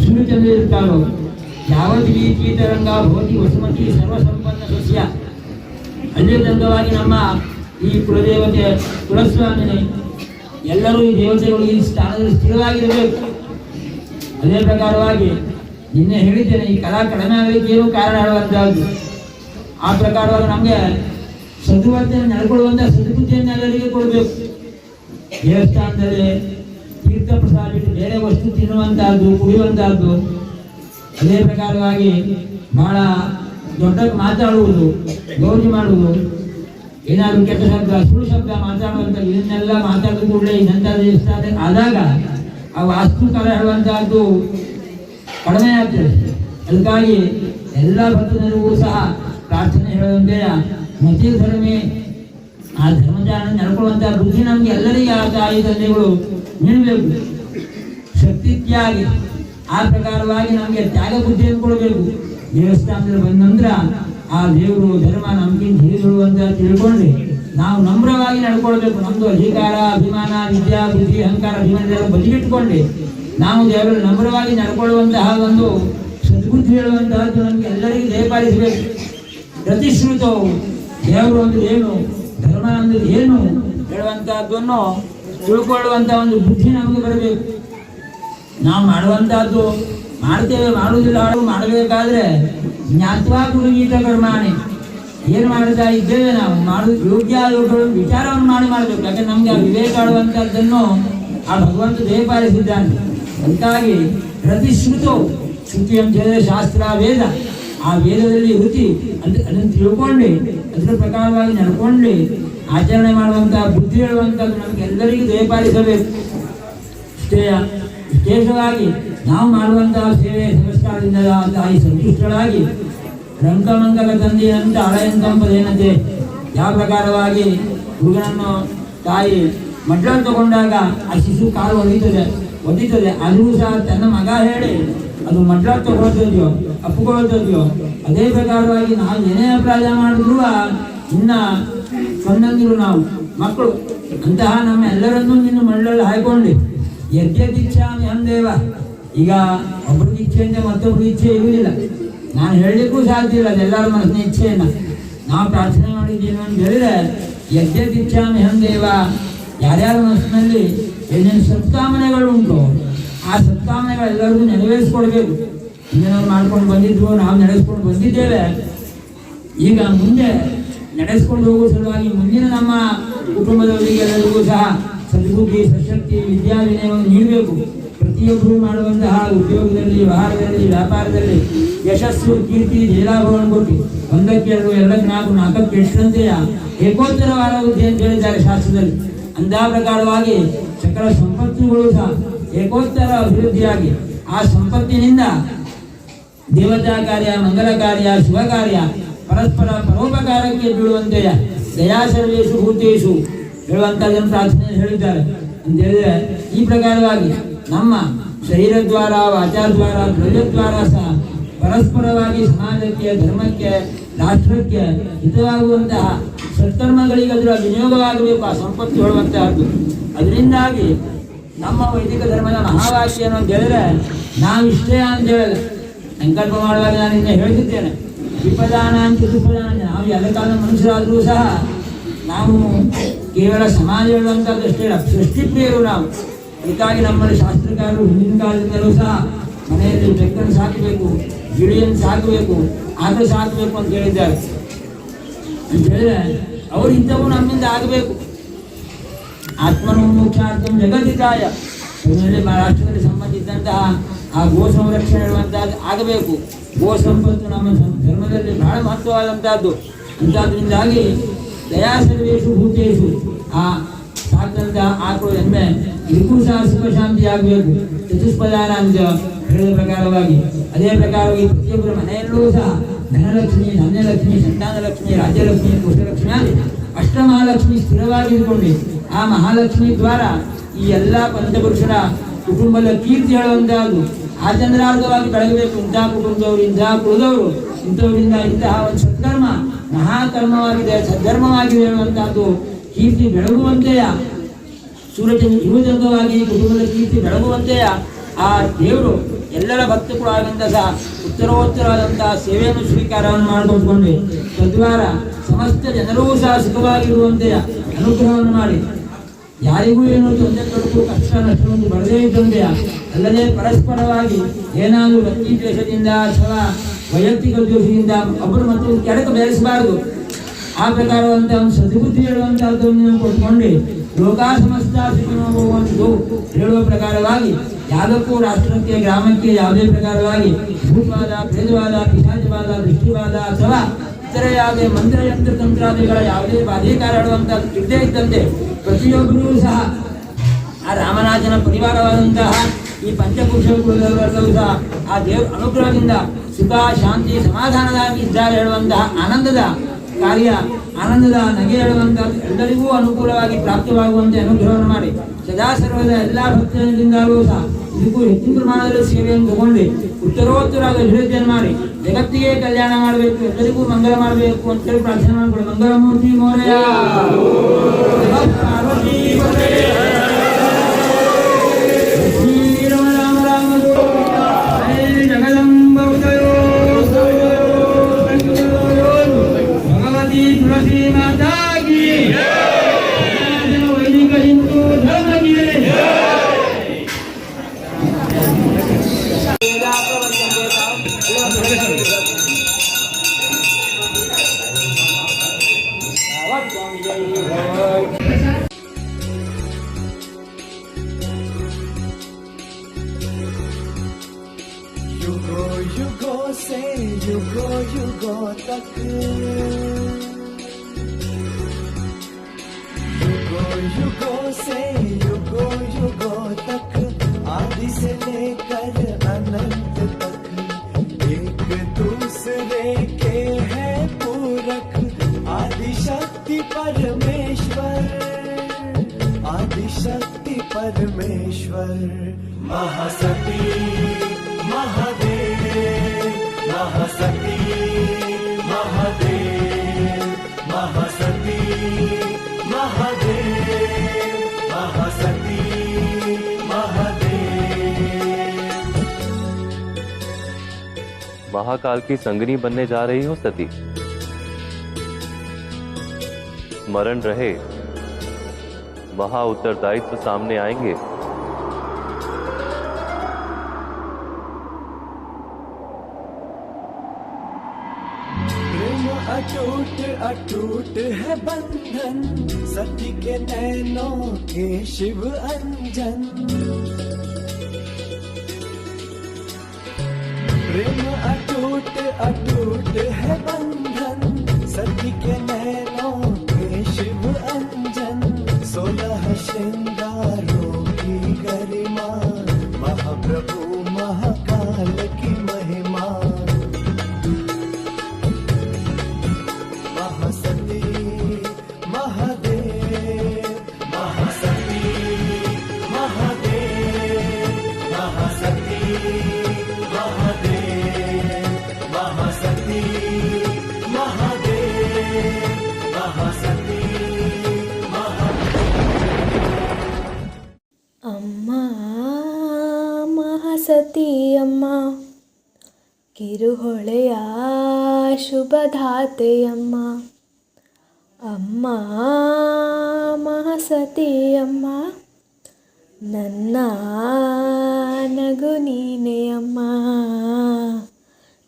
ಸೂರ್ಯಚಂದ್ರ ಇರ್ತಾರೋ ಯಾವತ್ತು ರೀತಿ ತರಂಗ ಭೋಗಿ ವಸುಮತಿ ಸರ್ವಸಂಪನ್ನ ಸಸ್ಯ ಅದೇ ತರಂಗವಾಗಿ ನಮ್ಮ ಈ ಕುಲದೇವತೆ ಕುಲಸ್ವಾಮಿನಿ ಎಲ್ಲರೂ ಈ ದೇವತೆಗಳು ಈ ಸ್ಥಾನದಲ್ಲಿ ಸ್ಥಿರವಾಗಿರಬೇಕು. ಅದೇ ಪ್ರಕಾರವಾಗಿ ನಿನ್ನೆ ಹೇಳಿದ್ದೇನೆ, ಈ ಕಲಾ ಕಡಿಮೆ ಆಗಲಿಕ್ಕೆ ಏನು ಕಾರಣ ಹೇಳುವಂತಹದ್ದು. ಆ ಪ್ರಕಾರವಾಗಿ ನಮಗೆ ಸದ್ವರ್ತನೆ ನಡ್ಕೊಳ್ಳುವಂಥ ಸದ್ಬುದ್ಧಿಯನ್ನು ಎಲ್ಲರಿಗೆ ಕೊಡಬೇಕು. ದೇವಸ್ಥಾನದಲ್ಲಿ ತೀರ್ಥ ಪ್ರಸಾದ ಬಿಟ್ಟು ಬೇರೆ ವಸ್ತು ತಿನ್ನುವಂತಹದ್ದು, ಕುಡಿಯುವಂತಹದ್ದು. ಅದೇ ಪ್ರಕಾರವಾಗಿ ಬಹಳ ದೊಡ್ಡ ಮಾತಾಡುವುದು, ಗೌರಿ ಮಾಡುವುದು, ಏನಾದರೂ ಕೆಟ್ಟ ಶಬ್ದ ಸುಳ್ಳು ಶಬ್ದ ಮಾತಾಡುವಂಥ ಇದನ್ನೆಲ್ಲ ಮಾತಾಡಿದ ಕೂಡಲೇ ಇಂಥ ದೇವಸ್ಥಾನ ಆದಾಗ ಆ ವಾಸ್ತುಕಾಲ ಹೇಳುವಂತಹದ್ದು ಕಡಿಮೆ ಆಗ್ತದೆ. ಅದಕ್ಕಾಗಿ ಎಲ್ಲ ಭಕ್ತರಿಗೂ ಸಹ ಪ್ರಾರ್ಥನೆ ಹೇಳುವಂತೆಯ ಮತಿ ಧರ್ಮೇ ಆ ಧರ್ಮಜಾನ ನಡ್ಕೊಳ್ಳುವಂತಹ ಬುದ್ಧಿ ನಮ್ಗೆ ಎಲ್ಲರಿಗೆ ಆ ತಾಯಿ ತಂದೆಗಳು ನೀಡಬೇಕು. ಶಕ್ತಿ ತ್ಯಾಗಿ ಆ ಪ್ರಕಾರವಾಗಿ ನಮಗೆ ತ್ಯಾಗ ಬುದ್ಧಿಯನ್ನು ಕೊಡಬೇಕು. ದೇವಸ್ಥಾನದಲ್ಲಿ ಬಂದ ನಂತರ ಆ ದೇವರು ಧರ್ಮ ನಮ್ಗಿಂತ ಹಿರಿಗಳು ಅಂತ ತಿಳ್ಕೊಂಡ್ರೆ ನಾವು ನಮ್ರವಾಗಿ ನಡ್ಕೊಳ್ಬೇಕು. ನಮ್ದು ಅಧಿಕಾರ ಅಭಿಮಾನ ವಿದ್ಯಾ ಬುದ್ಧಿ ಅಹಂಕಾರ ಅಭಿಮಾನದೆಲ್ಲ ಬದಿಗಿಟ್ಕೊಂಡೆ ನಾವು ದೇವರಲ್ಲಿ ನಮ್ರವಾಗಿ ನಡ್ಕೊಳ್ಳುವಂತಹ ಒಂದು ಸದ್ಬುದ್ಧಿ ಹೇಳುವಂತಹದ್ದು ನಮ್ಗೆ ಎಲ್ಲರಿಗೂ ದಯಪಾಲಿಸಬೇಕು. ಪ್ರತಿಶ್ರುತವು ದೇವರು ಅಂದ್ರೆ ಏನು, ಧರ್ಮ ಅಂದ್ರೆ ಏನು ಹೇಳುವಂತಹದ್ದನ್ನು ತಿಳ್ಕೊಳ್ಳುವಂತಹ ಒಂದು ಬುದ್ಧಿ ನಮಗೆ ಬರಬೇಕು. ನಾವು ಮಾಡುವಂತಹದ್ದು ಮಾಡ್ತೇವೆ, ಮಾಡುವುದಿಲ್ಲ ಮಾಡಬೇಕಾದ್ರೆ ಜ್ಞಾತ್ವಾ ಗುರುಗೀತ ಕರ್ಮಾಣಿ ಏನು ಮಾಡ್ತಾ ಇದ್ದೇವೆ ನಾವು ಮಾಡುವುದು ಯೋಗ್ಯ ಯೋಗಗಳು ವಿಚಾರವನ್ನು ಮಾಡಬೇಕು. ಯಾಕಂದ್ರೆ ನಮ್ಗೆ ಆ ವಿವೇಕ ಆಡುವಂತಹದ್ದನ್ನು ಆ ಭಗವಂತ ದಯಪಾಲಿಸಿದ್ದಾನೆ. ಅದಕ್ಕಾಗಿ ಪ್ರತಿಶ್ರುತು ಶ್ರುತಿ ಅಂತ ಹೇಳಿದ್ರೆ ಶಾಸ್ತ್ರ ವೇದ, ಆ ವೇದದಲ್ಲಿ ರುಚಿ ಅದನ್ನು ತಿಳ್ಕೊಂಡು ಅದರ ಪ್ರಕಾರವಾಗಿ ನಡ್ಕೊಂಡು ಆಚರಣೆ ಮಾಡುವಂತಹ ಬುದ್ಧಿ ಹೇಳುವಂಥದ್ದು ನಮ್ಗೆ ಎಲ್ಲರಿಗೂ ದಯಪಾಲಿಸಬೇಕು. ವಿಶೇಷವಾಗಿ ನಾವು ಮಾಡುವಂತಹ ಸೇವೆ ಸಂಸ್ಕಾರದಿಂದ ತಾಯಿ ಸಂತುಷ್ಟರಾಗಿ ರಂಕಮಂಗಲ ತಂದೆಯಂತ ಹಳೆಯಂತಂಪದೇನಂತೆ ಯಾವ ಪ್ರಕಾರವಾಗಿ ಹುಡುಗನನ್ನು ತಾಯಿ ಮಡ್ಲನ್ನು ತಗೊಂಡಾಗ ಆ ಶಿಶು ಕಾಲು ಒದೀತದೆ ಅದು ಸಹ ತನ್ನ ಮಗ ಹೇಳಿ ಅದು ಮಡ್ಲ ತಗೊಳ್ತಿದ್ಯೋ ಅಪ್ಪುಕೊಳ್ತಿದ್ಯೋ ಅದೇ ಪ್ರಕಾರವಾಗಿ ನಾವು ಏನೇ ಅಪರಾಧ ಮಾಡಿದ್ರು ಇನ್ನ ಸ್ವಂದಂಗಿರು ನಾವು ಮಕ್ಕಳು ಅಂತಹ ನಮ್ಮ ಎಲ್ಲರನ್ನೂ ನಿನ್ನ ಮಡ್ಲಲ್ಲಿ ಹಾಯ್ಕೊಂಡು ಯಜ್ಞದೀಕ್ಷಾಮಿ ಹಂದೇವ. ಈಗ ಒಬ್ಬರಿಗೆ ಇಚ್ಛೆಯಿಂದ ಮತ್ತೊಬ್ಬರಿಗೆ ಇಚ್ಛೆ ಇರುವುದಿಲ್ಲ. ನಾನು ಹೇಳಲಿಕ್ಕೂ ಸಾಧ್ಯ ಇಲ್ಲ ಅದೆಲ್ಲರ ಮನಸ್ಸಿನ ಇಚ್ಛೆಯನ್ನು. ನಾವು ಪ್ರಾರ್ಥನೆ ಮಾಡಿದ್ದೀವಿ ಅಂತ ಹೇಳಿದ್ರೆ ಯಜ್ಞದೀಕ್ಷಾಮಿ ಹಂದೇವ. ಯಾರ್ಯಾರ ಮನಸ್ಸಿನಲ್ಲಿ ಏನೇನು ಸತ್ಕಾಮನೆಗಳು ಉಂಟು ಆ ಸತ್ಕಾಮನೆಗಳೆಲ್ಲರಿಗೂ ನೆರವೇರಿಸ್ಕೊಡ್ಬೇಕು. ಹಿಂದೆ ನಾವು ಮಾಡ್ಕೊಂಡು ಬಂದಿದ್ವು, ನಾವು ನಡೆಸ್ಕೊಂಡು ಬಂದಿದ್ದೇವೆ. ಈಗ ಮುಂದೆ ನಡೆಸ್ಕೊಂಡು ಹೋಗುವ ಸಲುವಾಗಿ ಮುಂದಿನ ನಮ್ಮ ಕುಟುಂಬದವರಿಗೆಲ್ಲರಿಗೂ ಸಹ ಸದ್ಬುದ್ಧಿ ಸಶಕ್ತಿ ವಿದ್ಯಾವಿನಯವನ್ನು ನೀಡಬೇಕು. ಪ್ರತಿಯೊಬ್ಬರು ಮಾಡುವಂತಹ ಉದ್ಯೋಗದಲ್ಲಿ ವ್ಯವಹಾರದಲ್ಲಿ ವ್ಯಾಪಾರದಲ್ಲಿ ಯಶಸ್ಸು ಕೀರ್ತಿ ಜಯಲಾಭವನ್ನು ಕೊಟ್ಟು ಒಂದಕ್ಕೆ ಎರಡು ಎರಡಕ್ಕೆ ನಾಲ್ಕು ನಾಲ್ಕಕ್ಕೆ ಎಷ್ಟಂತೆಯ ಏಕೋತ್ತರವಾದ ಬುದ್ಧಿ ಅಂತ ಹೇಳಿದ್ದಾರೆ ಶಾಸ್ತ್ರದಲ್ಲಿ. ಅಂತಹ ಪ್ರಕಾರವಾಗಿ ಸಕಲ ಸಂಪತ್ತುಗಳು ಸಹ ಏಕೋತ್ತರ ಅಭಿವೃದ್ಧಿಯಾಗಿ ಆ ಸಂಪತ್ತಿನಿಂದ ದೇವತಾ ಕಾರ್ಯ ಮಂಗಲ ಕಾರ್ಯ ಶುಭ ಕಾರ್ಯ ಪರಸ್ಪರ ಪರೋಪಕಾರಕ್ಕೆ ಬೀಳುವಂತೆಯ ದಯಾ ಸರ್ವೇಶು ಭೂತೇಶು ಹೇಳುವಂತಹದನ್ನು ಪ್ರಾರ್ಥನೆ ಹೇಳಿದ್ದಾರೆ ಅಂತ ಹೇಳಿದ್ರೆ ಈ ಪ್ರಕಾರವಾಗಿ ನಮ್ಮ ಶರೀರದ್ವಾರ ವಾಚಾದ್ವಾರ ದ್ರವ್ಯದ್ವಾರ ಸಹ ಪರಸ್ಪರವಾಗಿ ಸಮಾಜಕ್ಕೆ ಧರ್ಮಕ್ಕೆ ರಾಷ್ಟ್ರಕ್ಕೆ ಹಿತವಾಗುವಂತಹ ಸತ್ಕರ್ಮಗಳಿಗೆ ಅದರ ವಿನಿಯೋಗವಾಗಬೇಕು ಆ ಸಂಪತ್ತು ಹೇಳುವಂತಹದ್ದು. ಅದರಿಂದಾಗಿ ನಮ್ಮ ವೈದಿಕ ಧರ್ಮದ ಮಹಾವಾಕ್ಯ ಏನು ಅಂತ ಹೇಳಿದ್ರೆ ನಾವಿಷ್ಟೇ ಅಂತ ಹೇಳಲ್ಲ. ಸಂಕಲ್ಪ ಮಾಡುವಾಗ ನಾನು ಇನ್ನೇ ಹೇಳ್ತಿದ್ದೇನೆ ವಿಪದಾನ ಅಂತ ಸುಪದಾನ. ನಾವು ಎಲ್ಲ ಕಾಲ ಮನುಷ್ಯರಾದರೂ ಸಹ ನಾವು ಕೇವಲ ಸಮಾಜ ಹೇಳುವಂಥದ್ದು ಅಷ್ಟೇ ಇಲ್ಲ, ಸೃಷ್ಟಿಪ್ರಿಯರು ನಾವು. ಅದಕ್ಕಾಗಿ ನಮ್ಮಲ್ಲಿ ಶಾಸ್ತ್ರಕಾರರು ಹಿಂದಿನ ಕಾಲದಿಂದಲೂ ಸಹ ಮನೆಯಲ್ಲಿ ಬೆಕ್ಕನ್ನು ಸಾಕಬೇಕು, ಗಿಳಿಯನ್ನು ಸಾಕಬೇಕು, ಆಟ ಸಾಕಬೇಕು ಅಂತ ಹೇಳಿದ್ದಾರೆ. ಅಂತ ಹೇಳಿದ್ರೆ ಅವರು ಇಂಥವು ನಮ್ಮಿಂದ ಆಗಬೇಕು. ಆತ್ಮನೋಮೋಕ್ಷಾರ್ಥಂ ಜಗದಿತಾಯ ರಾಷ್ಟ್ರದಲ್ಲಿ ಸಂಬಂಧಿಸಿದಂತಹ ಆ ಗೋ ಸಂರಕ್ಷಣೆ ಹೇಳುವಂತಹದ್ದು ಆಗಬೇಕು. ಗೋ ಸಂಪತ್ತು ನಮ್ಮ ಧರ್ಮದಲ್ಲಿ ಬಹಳ ಮಹತ್ವವಾದಂತಹದ್ದು. ಅಂಥದ್ರಿಂದಾಗಿ ದಯಾ ಸರ್ವೇಶು ಭೂತೇಶು ಆ ಸಾಕಂತ ಆಕಳು ಎಮ್ಮೆ ಇದಕ್ಕೂ ಸಹ ಸುಖ ಶಾಂತಿ ಆಗಬೇಕು. ಚತುಷ್ಪದಾನ ಅಂತ ಹೇಳಿದ ಪ್ರಕಾರವಾಗಿ ಅದೇ ಪ್ರಕಾರವಾಗಿ ಪ್ರತಿಯೊಬ್ಬರ ಮನೆಯಲ್ಲೂ ಸಹ ಧನಲಕ್ಷ್ಮಿ ಧಾನ್ಯಲಕ್ಷ್ಮಿ ಸಂತಾನಲಕ್ಷ್ಮಿ ರಾಜ್ಯಲಕ್ಷ್ಮಿ ಕುಶಲಕ್ಷ್ಮಿ ಆಗಿ ಅಷ್ಟಮಹಾಲಕ್ಷ್ಮಿ ಸ್ಥಿರವಾಗಿದ್ಕೊಂಡು ಆ ಮಹಾಲಕ್ಷ್ಮಿ ದ್ವಾರ ಈ ಎಲ್ಲ ಪಂಚಪುರುಷರ ಕುಟುಂಬದ ಕೀರ್ತಿ ಹೇಳುವಂತಹದ್ದು ಆಚಂದ್ರಾರ್ಧವಾಗಿ ಬೆಳಗಬೇಕು. ಇಂತಹ ಕುಟುಂಬದವರು ಇಂತಹ ಕುಲದವರು ಇಂಥವರಿಂದ ಇಂತಹ ಒಂದು ಸತ್ಕರ್ಮ ಮಹಾಕರ್ಮವಾಗಿದೆ, ಸದ್ಧರ್ಮವಾಗಿದೆ ಹೇಳುವಂತಹದ್ದು ಕೀರ್ತಿ ಬೆಳಗುವಂತೆಯ ಯುವಜಂಗವಾಗಿ ಕುಟುಂಬದ ಕೀರ್ತಿ ಬೆಳಗುವಂತೆಯ ಆ ದೇವರು ಎಲ್ಲರ ಭಕ್ತರು ಆಗಂತ ಸಹ ಉತ್ತರೋತ್ತರವಾದಂತಹ ಸೇವೆಯನ್ನು ಸ್ವೀಕಾರವನ್ನು ಮಾಡಿಕೊಂಡು ತದ್ವಾರ ಸಮಸ್ತ ಜನರೂ ಸಹ ಸುಖವಾಗಿರುವಂತೆಯ ಅನುಗ್ರಹವನ್ನು ಮಾಡಿ ಯಾರಿಗೂ ಏನು ತೊಂದರೆ ತೊಡಕು ಕಷ್ಟ ನಷ್ಟವನ್ನು ಬರದೇ ಇದ್ದಂತೆಯ ಅಲ್ಲದೆ ಪರಸ್ಪರವಾಗಿ ಏನಾದರೂ ವ್ಯಕ್ತಿ ದ್ವೇಷದಿಂದ ಅಥವಾ ವೈಯಕ್ತಿಕ ದ್ವೇಷದಿಂದ ಒಬ್ಬರು ಮತ್ತು ಕೆಡಕ ಬೆಳೆಸಬಾರದು. ಆ ಪ್ರಕಾರವಂತಹ ಒಂದು ಸದ್ಬುದ್ಧಿ ಹೇಳುವಂತಹದ್ದನ್ನು ಕೊಟ್ಕೊಂಡು ಲೋಕಾ ಸಮಸ್ತ ಸುಖಿನೋಭವಂತು ಹೇಳುವ ಪ್ರಕಾರವಾಗಿ ಯಾವುದಕ್ಕೂ ರಾಷ್ಟ್ರಕ್ಕೆ ಗ್ರಾಮಕ್ಕೆ ಯಾವುದೇ ಪ್ರಕಾರವಾಗಿ ಭೂತವಾದ ಭೇದವಾದ ಪಿಶಾಚವಾದ ದೃಷ್ಟಿವಾದ ಅಥವಾ ಇತರ ಯಾವುದೇ ಮಂತ್ರ ಯಂತ್ರ ತಂತ್ರಾದಿಗಳ ಯಾವುದೇ ಬಾಧೀಕಾರ ಹೇಳುವಂತಹದ್ದು ಇದ್ದೇ ಇದ್ದಂತೆ ಪ್ರತಿಯೊಬ್ಬರೂ ಸಹ ಆ ರಾಮರಾಜನ ಪರಿವಾರವಾದಂತಹ ಈ ಪಂಚಪುರುಷರು ಸಹ ಆ ದೇವರ ಅನುಗ್ರಹದಿಂದ ಸುಖ ಶಾಂತಿ ಸಮಾಧಾನವಾಗಿ ಇದ್ದಾರೆ ಹೇಳುವಂತಹ ಆನಂದದ ಕಾರ್ಯ, ಆನಂದದ ನಗೆ ಹೇಳುವಂತಹ ಎಲ್ಲರಿಗೂ ಅನುಕೂಲವಾಗಿ ಪ್ರಾಪ್ತವಾಗುವಂತೆ ಅನುಗ್ರಹವನ್ನು ಮಾಡಿ ಸದಾ ಸರ್ವದ ಎಲ್ಲ ಭಕ್ತರಿಂದಾಗೂ ಸಹ ಇದಕ್ಕೂ ಹೆಚ್ಚಿನ ಪ್ರಮಾಣದಲ್ಲಿ ಸೇವೆಯನ್ನು ತಗೊಂಡು ಉತ್ತರೋತ್ತರಾಗಿ ಅಭಿವೃದ್ಧಿಯನ್ನು ಮಾಡಿ ಜಗತ್ತಿಗೆ ಕಲ್ಯಾಣ ಮಾಡಬೇಕು, ಎಲ್ಲರಿಗೂ ಮಂಗಲ ಮಾಡಬೇಕು ಅಂತೇಳಿ ಪ್ರಾರ್ಥನೆ ಮಾಡಿಕೊಳ್ಳಿ. ಮಂಗಳಮೂರ್ತಿ ಮೌರ್ಯ ಜಗದಂಬ ಭಗವತಿ ತುಳಸಿ ಮಾತಾ ಕಿ ವೈದಿಕ ಹಿಂದೂ ಧರ್ಮಕ್ಕೆ युगों युगों से युगों युगों तक, युगों युगों से युगों युगों तक, आदि से लेकर अनंत तक एक दूसरे के हैं पूरक। आदि शक्ति परमेश्वर, आदि शक्ति परमेश्वर, महासती महादेव, महासती महादेव, महासती महादेव, महासती महादेव। महाकाल की संगनी बनने जा रही हो सती, स्मरण रहे महा उत्तरदायित्व सामने आएंगे। प्रेम अटूट अटूट है बंधन, सती के नैनों के शिव अंजन। प्रेम अटूट अटूट है बंधन, सती के नैनों के शिव अंजन। 16 श्रृंगारों की गरिमा, महाप्रभु महाकाल की महिमा। महासती महादेव, महासती महादेव, महासती महादेव, महासती महादेव, महासती ಅಮ್ಮ ಮಹಾಸತಿ ಅಮ್ಮ, ಕಿರುಹೊಳೆಯ ಶುಭಧಾತೆಯಮ್ಮ. ಅಮ್ಮ ಮಹಾಸತಿ ಅಮ್ಮ, ನನ್ನ ನಗು ನೀನೆ ಅಮ್ಮ.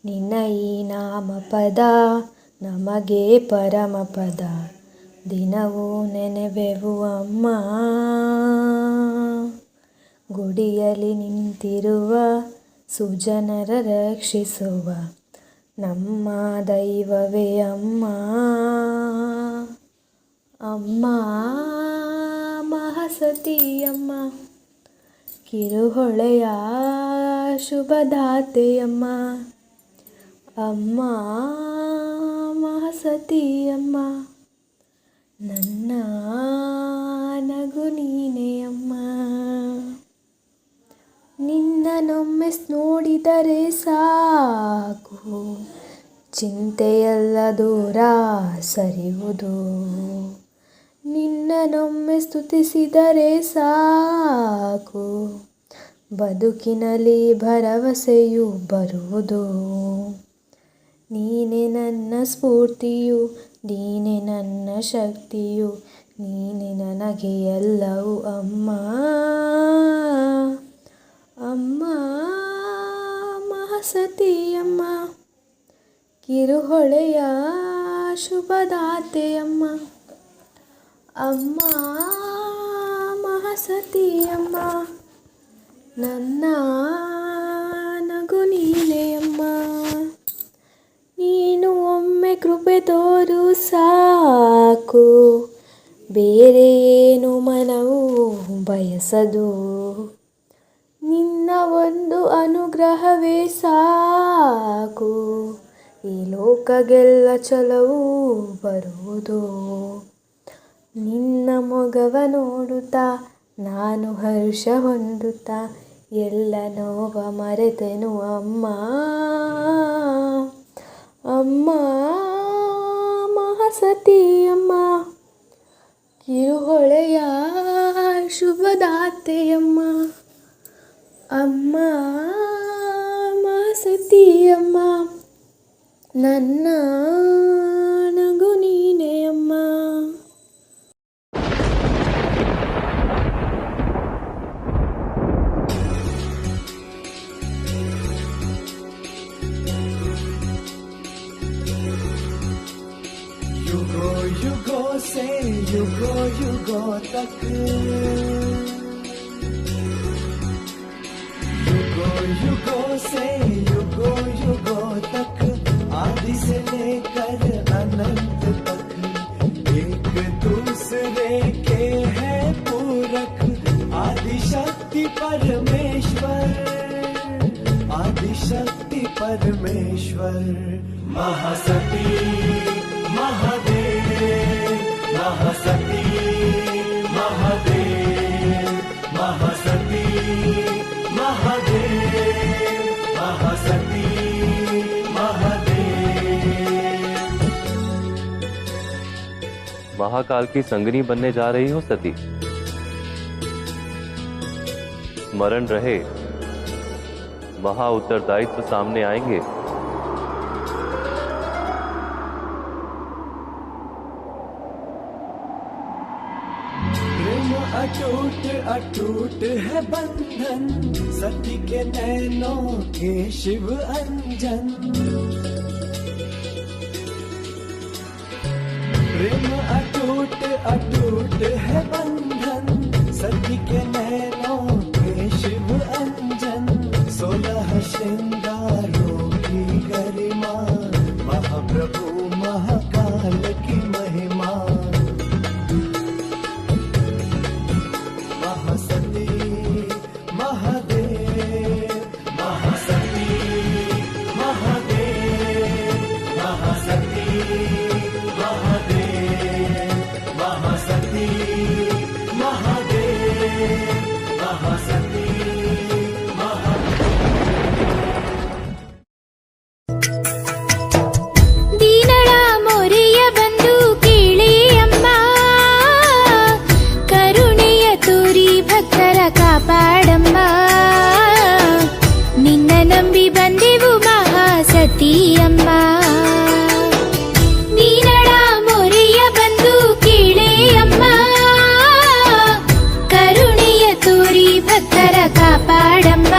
ನಿನ್ನ ಈ ನಾಮಪದ ನಮಗೆ ಪರಮಪದ, ದಿನವೂ ನೆನೆವೆವು ಅಮ್ಮ. ಗುಡಿಯಲ್ಲಿ ನಿಂತಿರುವ ಸುಜನರ ರಕ್ಷಿಸುವ ನಮ್ಮ ದೈವವೇ ಅಮ್ಮ. ಅಮ್ಮ ಮಹಾಸತಿ ಅಮ್ಮ, ಕಿರುಹೊಳೆಯ ಶುಭದಾತೆಯಮ್ಮ. ಅಮ್ಮ ಮಹಾಸತಿ ಅಮ್ಮ, ನನ್ನ ನಗು ನೀನೆ ಅಮ್ಮ. ನಿನ್ನನೊಮ್ಮೆ ನೋಡಿದರೆ ಸಾಕು, ಚಿಂತೆಯೆಲ್ಲ ದೂರ ಸರಿಯುವುದು. ನಿನ್ನನೊಮ್ಮೆ ಸ್ತುತಿಸಿದರೆ ಸಾಕು, ಬದುಕಿನಲ್ಲಿ ಭರವಸೆಯು ಬರುವುದು. ನೀನೆ ನನ್ನ ಸ್ಫೂರ್ತಿಯು, ನೀನೆ ನನ್ನ ಶಕ್ತಿಯು, ನೀನೆ ನನಗೆ ಎಲ್ಲವೂ ಅಮ್ಮ. ಅಮ್ಮ ಮಹಾಸತಿ ಅಮ್ಮ, ಕಿರುಹೊಳೆಯ ಶುಭದಾತೆಯಮ್ಮ. ಅಮ್ಮ ಮಹಾಸತಿ ಅಮ್ಮ, ನನ್ನ ನಗು ನೀನೆ ಅಮ್ಮ. ನೀನು ಒಮ್ಮೆ ಕೃಪೆ ತೋರು ಸಾಕು, ಬೇರೆ ಏನು ಮನವು ಬಯಸ ಅನಿಸದು. ನಿನ್ನ ಒಂದು ಅನುಗ್ರಹವೇ ಸಾಕು, ಈ ಲೋಕಗೆಲ್ಲ ಛಲವೂ ಬರುವುದು. ನಿನ್ನ ಮೊಗವ ನೋಡುತ್ತಾ ನಾನು ಹರ್ಷ ಹೊಂದುತ್ತಾ ಎಲ್ಲ ನೋವ ಮರೆತೆನು ಅಮ್ಮ. ಅಮ್ಮ ಮಹಾಸತಿಯಮ್ಮ, ಕಿರುಹೊಳೆಯ ಶುಭದಾತೆಯಮ್ಮ. ಅಮ್ಮ ಮಹಾಸತಿಯಮ್ಮ, ನನ್ನ ನಗು ನೀನೇ ಅಮ್ಮ. युगों युगों से युगों युगों तक, युगों युगों से युगों युगों तक, आदि से लेकर अनंत तक एक दूसरे के हैं पूरक. आदि शक्ति परमेश्वर, आदि शक्ति परमेश्वर. महासती महादेव, महासती महादेव, महासती महादेव, महासती महादेव. महाकाल की संगनी बनने जा रही हो सती. स्मरण रहे, महा उत्तरदायित्व सामने आएंगे. प्रेम अटूट अटूट है बंधन, सती के नैनों के शिव अंजन. प्रेम अटूट अटूट है बंधन, सती के नैनों के शिव अंजन. 16 श्रृंगारों की गरिमा, महाप्रभु महाकाल की महिमा. महासती महादेव, महासती महादेव, महासती महादेव, महासती महादेव, महासती ದೀನಳ ಮೊರೆಯ ಬಂದು ಕೇಳಿ ಅಮ್ಮ, ಕರುಣೆಯ ತೋರಿ ಭಕ್ತರ ಕಾಪಾಡಮ್ಮ. ನಿನ್ನ ನಂಬಿ ಬಂದೆವು ಮಹಾಸತಿಯಮ್ಮ. ದೀನಳ ಮೊರೆಯ ಬಂದು ಕೇಳಿ ಅಮ್ಮ, ಕರುಣೆಯ ತೋರಿ ಭಕ್ತರ ಕಾಪಾಡಮ್ಮ.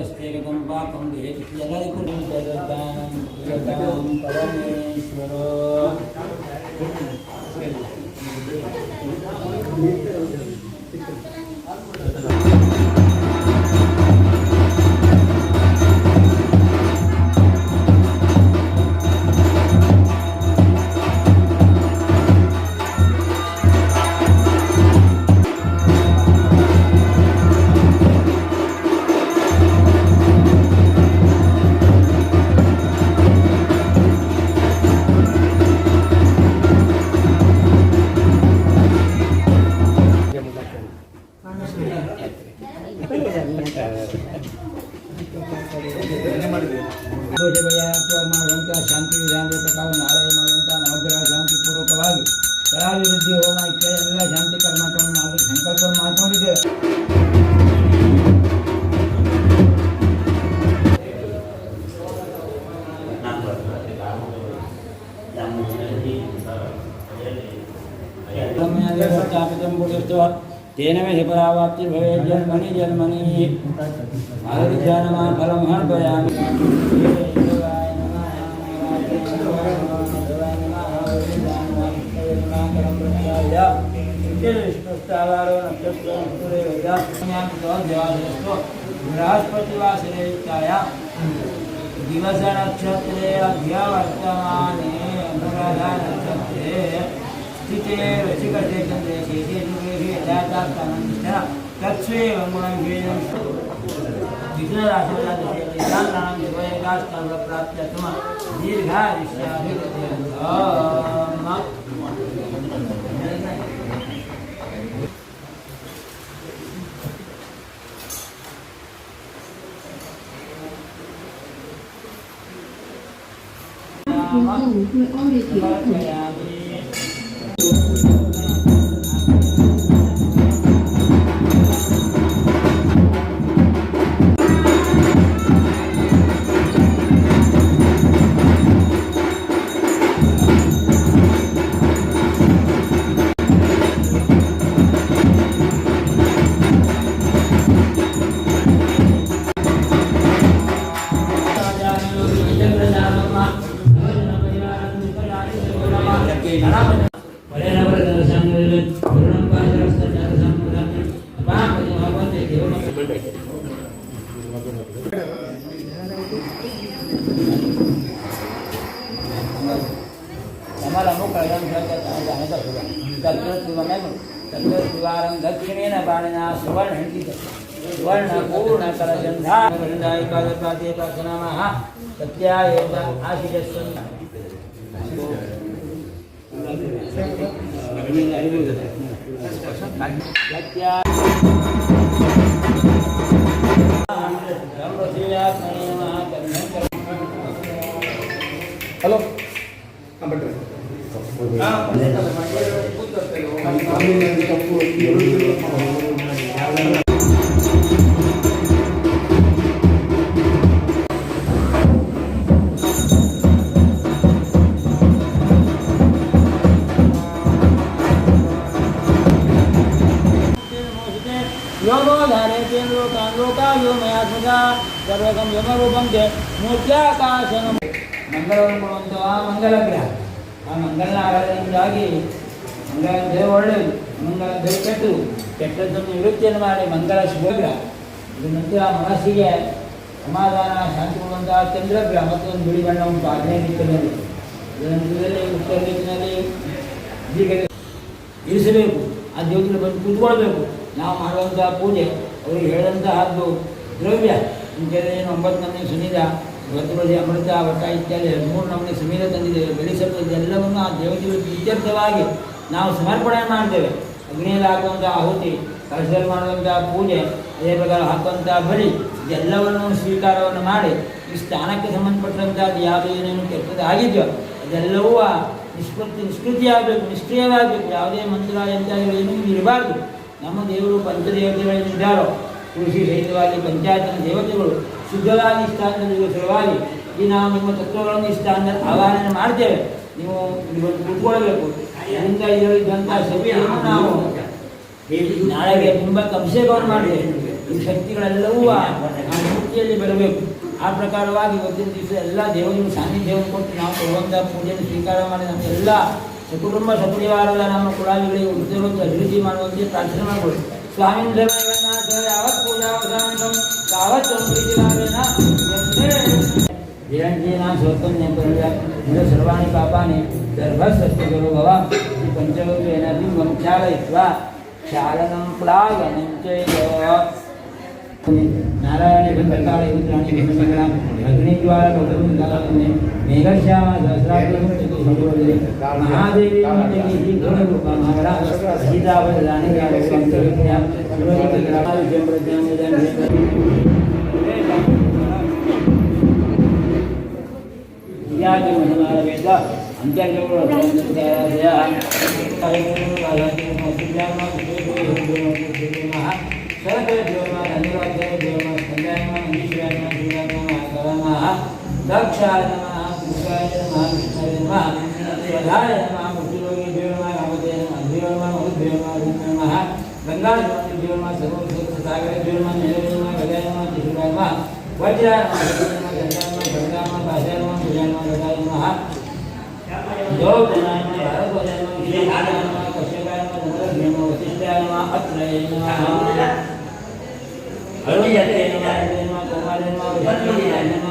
ಯಸ್ವೇಗಂ ಪಾಪಂ ದೇಹಿ ಎಲ್ಲರಿಗೂ ಜಗದಾಂ ಜಗದಾಂ ಪರಮೇಶ್ವರೋ. ಮಾಡುವಂತಹ ಶಾಂತಿ ವಿಧಾನದ ಪ್ರಕಾರ ನಾಳೆ ಮಾಡುವಂತಹ ನವಗ್ರಹ ಶಾಂತಿ ಪೂರ್ವಕವಾಗಿ ಕರಾಭಿವೃದ್ಧಿ ಹೋಮ ಇತ್ಯಾದಿ ಎಲ್ಲ ಶಾಂತಿ ಕರ್ಮಗಳನ್ನು ಮಾಡಿ ಸಂಕಲ್ಪವನ್ನು ಮಾಡಿಕೊಂಡಿದ್ದೇವೆ. तेन मे हिपरावाप्ति भवेत् जन्मनि जन्मनि आयुर्ज्ञानमान् फलं हर्पयामि. बृहस्पतिवासरे युक्तायां दिवस नक्षत्रे अभ्यवर्तमाने अनुराधा नक्षत्रे स्थिते रसिकते चन्द्रे शेषे दुर्गे यथार्थानन्दिष्ठ तत्स्वेवं गुणं वेदं विष्णुराशिर्यां प्राप्त्यर्थम दीर्घायुष्याभिवृद्ध्यर्थम् दक्षिणेन बाणिना सुवर्णपूर्णकलजन्धायकादपादेपासनामः सत्यायेत आशिषस्वन् ಹಲೋ योगो धारयते लोकान् लोकायो मयात्मजा सर्वगं योगरूपं च मूर्त्याकाशनं ಮಂಗಳವನ್ನು ಕೊಡುವಂತಹ ಮಂಗಲ ಗ್ರಹ ಆ ಮಂಗಲನ ಆರಾಧನೆಯಿಂದಾಗಿ ಮಂಗಲ ದೇವ ಒಳ್ಳೆಯದು ಮಂಗಲ ದೇವ ಕೆಟ್ಟದು ಕೆಟ್ಟದ್ದನ್ನು ನಿವೃತ್ತಿಯನ್ನು ಮಾಡಿ ಮಂಗಲ ಶುಭಗ್ರಹ ಇದು ನಂತರ ಮನಸ್ಸಿಗೆ ಸಮಾಧಾನ ಶಾಂತಿ ಕೊಡುವಂತಹ ಚಂದ್ರಗ್ರಹ ಮತ್ತೊಂದು ಬಿಳಿ ಬಣ್ಣ ಉಂಟು ಆಗ್ನೇಯ ದಿಕ್ಕಿನಲ್ಲಿ ಇದರಲ್ಲಿ ಉತ್ತರ ದಿಕ್ಕಿನಲ್ಲಿ ಹೀಗೆ ಇರಿಸಬೇಕು ಆ ದೇವತೆಗಳು ಬಂದು ಕೂತ್ಕೊಳ್ಬೇಕು ನಾವು ಮಾಡುವಂತಹ ಪೂಜೆ ಅವರಿಗೆ ಹೇಳಿದಂತಹದ್ದು ದ್ರವ್ಯ ಏನು 9 ನಮೂನೆ ಸುನಿದ ವರ್ತುಬಲಿ ಅಮೃತ ವಟ ಇತ್ಯಾದಿ 13 ನಮೂನೆ ಸುಮೀರ ತಂದಿದ್ದೇವೆ ಬೆಳೆಸಲು ಇದೆಲ್ಲವನ್ನು ಆ ದೇವತೆಗಳು ಇತ್ಯರ್ಥವಾಗಿ ನಾವು ಸಮರ್ಪಣೆ ಮಾಡ್ತೇವೆ ಅಗ್ನಿಯಲ್ಲಿ ಹಾಕುವಂಥ ಆಹುತಿ ಕಳಶದಲ್ಲಿ ಮಾಡುವಂತಹ ಪೂಜೆ ಅದೇ ಪ್ರಕಾರ ಹಾಕುವಂಥ ಬಲಿ ಇದೆಲ್ಲವನ್ನು ಸ್ವೀಕಾರವನ್ನು ಮಾಡಿ ಈ ಸ್ಥಾನಕ್ಕೆ ಸಂಬಂಧಪಟ್ಟಂಥದ್ದು ಯಾವುದು ಏನೇನು ಕೆಟ್ಟದ್ದು ಆಗಿದೆಯೋ ಅದೆಲ್ಲವೂ ನಿಷ್ಕೃತಿಯಾಗಬೇಕು ನಿಷ್ಕ್ರಿಯವಾಗಬೇಕು ಯಾವುದೇ ಮಂತ್ರ ಯಂತ್ರಗಳು ಏನೂ ಇರಬಾರ್ದು ನಮ್ಮ ದೇವರು ಪಂಚದೇವತೆಗಳೇನಿದ್ದಾರೋ ಕೃಷಿ ಸಹಿತವಾಗಿ ಪಂಚಾಯತ್ನ ದೇವತೆಗಳು ಶುದ್ಧವಾಗಿ ಸ್ಥಾನದಲ್ಲಿ ಸಲುವಾಗಿ ಈ ನಾವು ನಿಮ್ಮ ತತ್ವಗಳನ್ನು ಈ ಸ್ಥಾನದಲ್ಲಿ ಆವಾಹನೆ ಮಾಡ್ತೇವೆ ನೀವು ಇವತ್ತು ಕೂತ್ಕೊಳ್ಬೇಕು ಅದರಿಂದ ಇದರಲ್ಲಿದ್ದಂಥ ಶಕ್ತಿಯನ್ನು ನಾವು ನಾಳೆಗೆ ತುಂಬ ಅಭಿಷೇಕವನ್ನು ಮಾಡ್ತೇವೆ ಈ ಶಕ್ತಿಗಳೆಲ್ಲವೂ ಆ ಮೂರ್ತಿಯಲ್ಲಿ ಬರಬೇಕು ಆ ಪ್ರಕಾರವಾಗಿ ಇವತ್ತಿನ ದಿವಸ ಎಲ್ಲ ದೇವರಿಗೆ ಸಾನ್ನಿಧ್ಯವನ್ನು ಕೊಟ್ಟು ನಾವು ಕೊಡುವಂಥ ಪೂಜೆಯನ್ನು ಸ್ವೀಕಾರ ಮಾಡಿ ನಮಗೆಲ್ಲ ಸಕುಟುಂಬ ಸಪರಿವಾರದ ನಮ್ಮ ಕುಳಾವಿಗಳಿಗೆ ಉದ್ಯೋಗಕ್ಕೆ ಅಭಿವೃದ್ಧಿ ಮಾಡುವಂತೆ ಪ್ರಾರ್ಥನೆ ಮಾಡಬಹುದು ಸ್ವಾಮಿ ಯಾವತ್ ಪೂಜಾ ತಾವತ್ ವಿರಂಜೀನ ಸ್ವತ್ತನ್ನೇ ಬರುವ ಸರ್ವಾಣಿ ಪಾಪಾನಿ ಗರ್ಭಸ್ವಸ್ತಿಗಳು ಭವ ಪಂಚಭೂತೇನ ಬಿಂಬಂ ಚಾಲಯಿತ್ವಾ ಚಾಲನಂ ಪ್ಲಾವನಂ ಚೈವ ನಾರಾಯಣ ಬಂಧಕಾಳ ರುದ್ರಾಣಿ ಭಿನ್ನಗಳ ಅಗ್ನಿಜ್ವಾಲ ಗೌತಮಿ ಮೇಘಶ್ಯಾಮ ಸಹಸ್ರಾಗ್ರಹಿ ಮಹಾದೇವಿ ಶ್ರೀ ಗುಣರೂಪ ಮಹಾವರ ಸೀತಾವಧಾನಿ ವೇದ ಅಂತರ್ಜಗಳು ಸರ್ವೇ ದೇವಮ ಧನ್ಯವಾದ ದೇವಮ ಸಂಧ್ಯಾಯಮ ಈಶ್ವರಮ ಶ್ರೀರಾಮ ಕರಮಃ ದಕ್ಷಾಯ ನಮಃ ಕೃಷ್ಣಾಯ ನಮಃ ಕೃಷ್ಣಾಯ ನಮಃ ಸ್ವಧಾಯ ನಮಃ ಮುಕ್ತಿಯೋಗಿ ದೇವಮ ರಾಮದೇವ ನಮಃ ದೇವಮ ಮಧುದೇವಮ ನಮಃ ಗಂಗಾ ದೇವಮ ಸರ್ವೋತ್ಕೃಷ್ಟ ಸಾಗರ ದೇವಮ ನೀಲದೇವಮ ಗದಾಯ ನಮಃ ತ್ರಿಶೂಲಾಯ ನಮಃ ವಜ್ರಾಯ ನಮಃ ಗಂಗಾಯ ನಮಃ ಗಂಗಾಯ ನಮಃ ಭಾಷಾಯ ನಮಃ ಸುಜಾಯ ನಮಃ ಗದಾಯ ನಮಃ ಯೋಗನಾಯ ನಮಃ ಭಾರತವಾಯ ನಮಃ ಶ್ರೀನಾಯ ನಮಃ ಕಶ್ಯಪಾಯ ನಮಃ ಧನಲಕ್ಷ್ಮೀ ನಮಃ ವಸಿಷ್ಠಾಯ ನಮಃ ಅತ್ರೇಯ ನಮಃ ಅರುಣ್ಯತೆ ನಮಃ ಕುಮಾರ ನಮಃ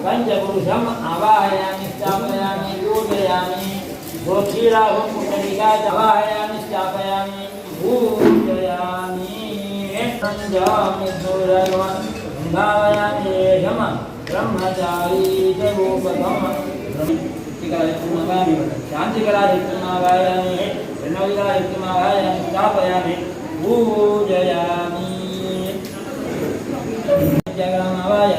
पंचपुरुषम आवाहयामि स्थापयामि पूजयामि गोक्षीराहुं पुण्डरीकाचवाहयामि स्थापयामि पूजयामि संजामि दूरगमन भावयामि यम ब्रह्मचारी च रूपकम शान्तिकरादित्यमावाहयामि प्रणविकादित्यमावाहयामि स्थापयामि पूजयामि जगन्नाथाय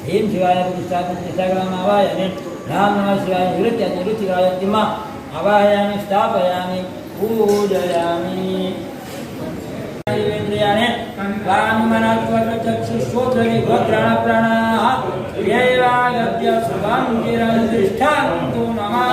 भीम शिवाय प्रतिष्ठापन आवाहयामि राम नमः शिवाय निवृत्तिराय तिम आवाहयामि स्थापयामि पूजयामि इंद्रियाणि वाङ्मनस्वचक्षुश्रोत्रगे गोत्राण प्राणाः येवागत्य सुखं चिरंतिष्ठन्तु नमः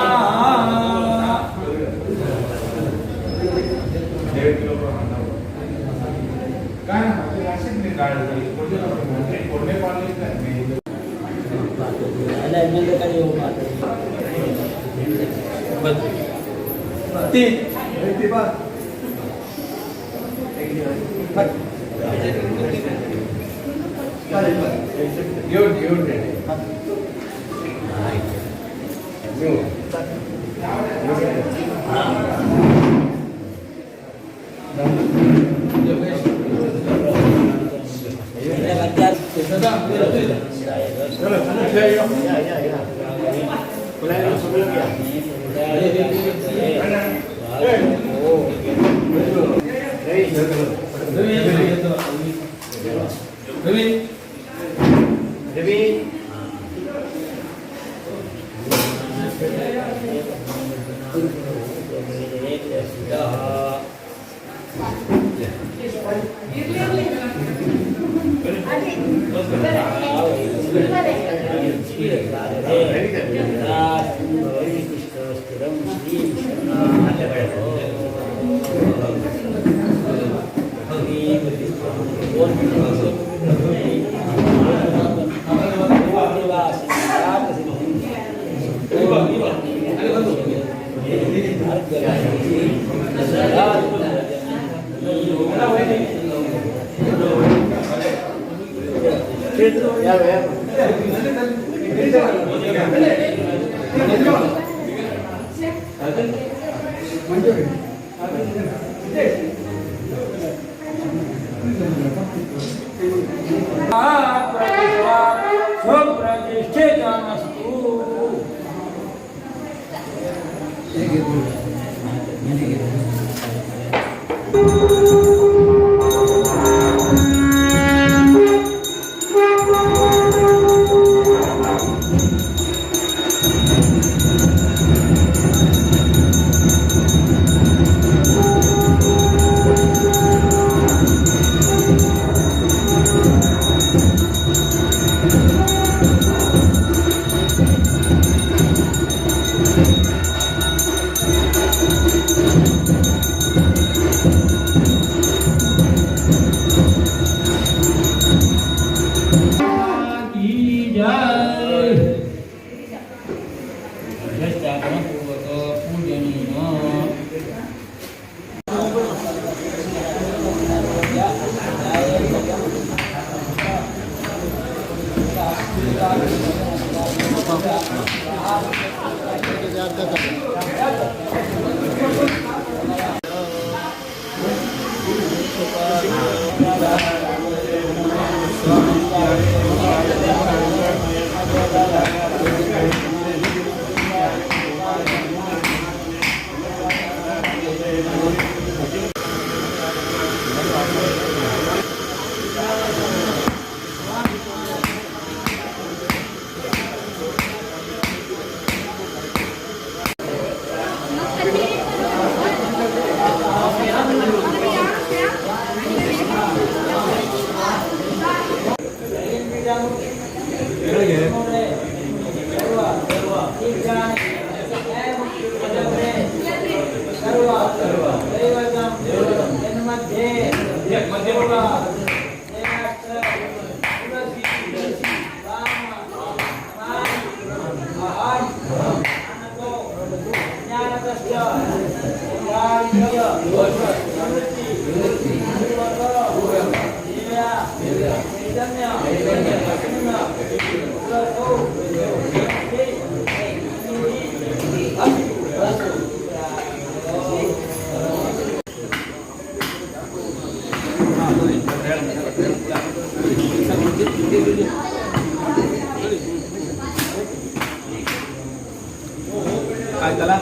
ಆಯ್ತಲ್ಲ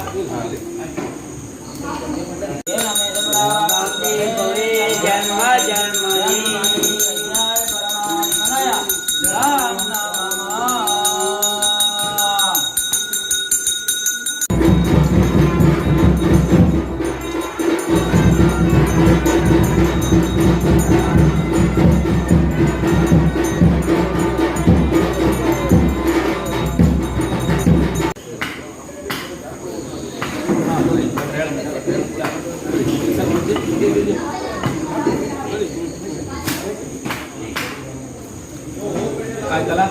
ಜನ್ಮ ಜನ್ಮನಿ ಪರಮಾತ್ಮನಯ ರಾಮ ನಾಮ ಆಯ್ತಲ್ಲ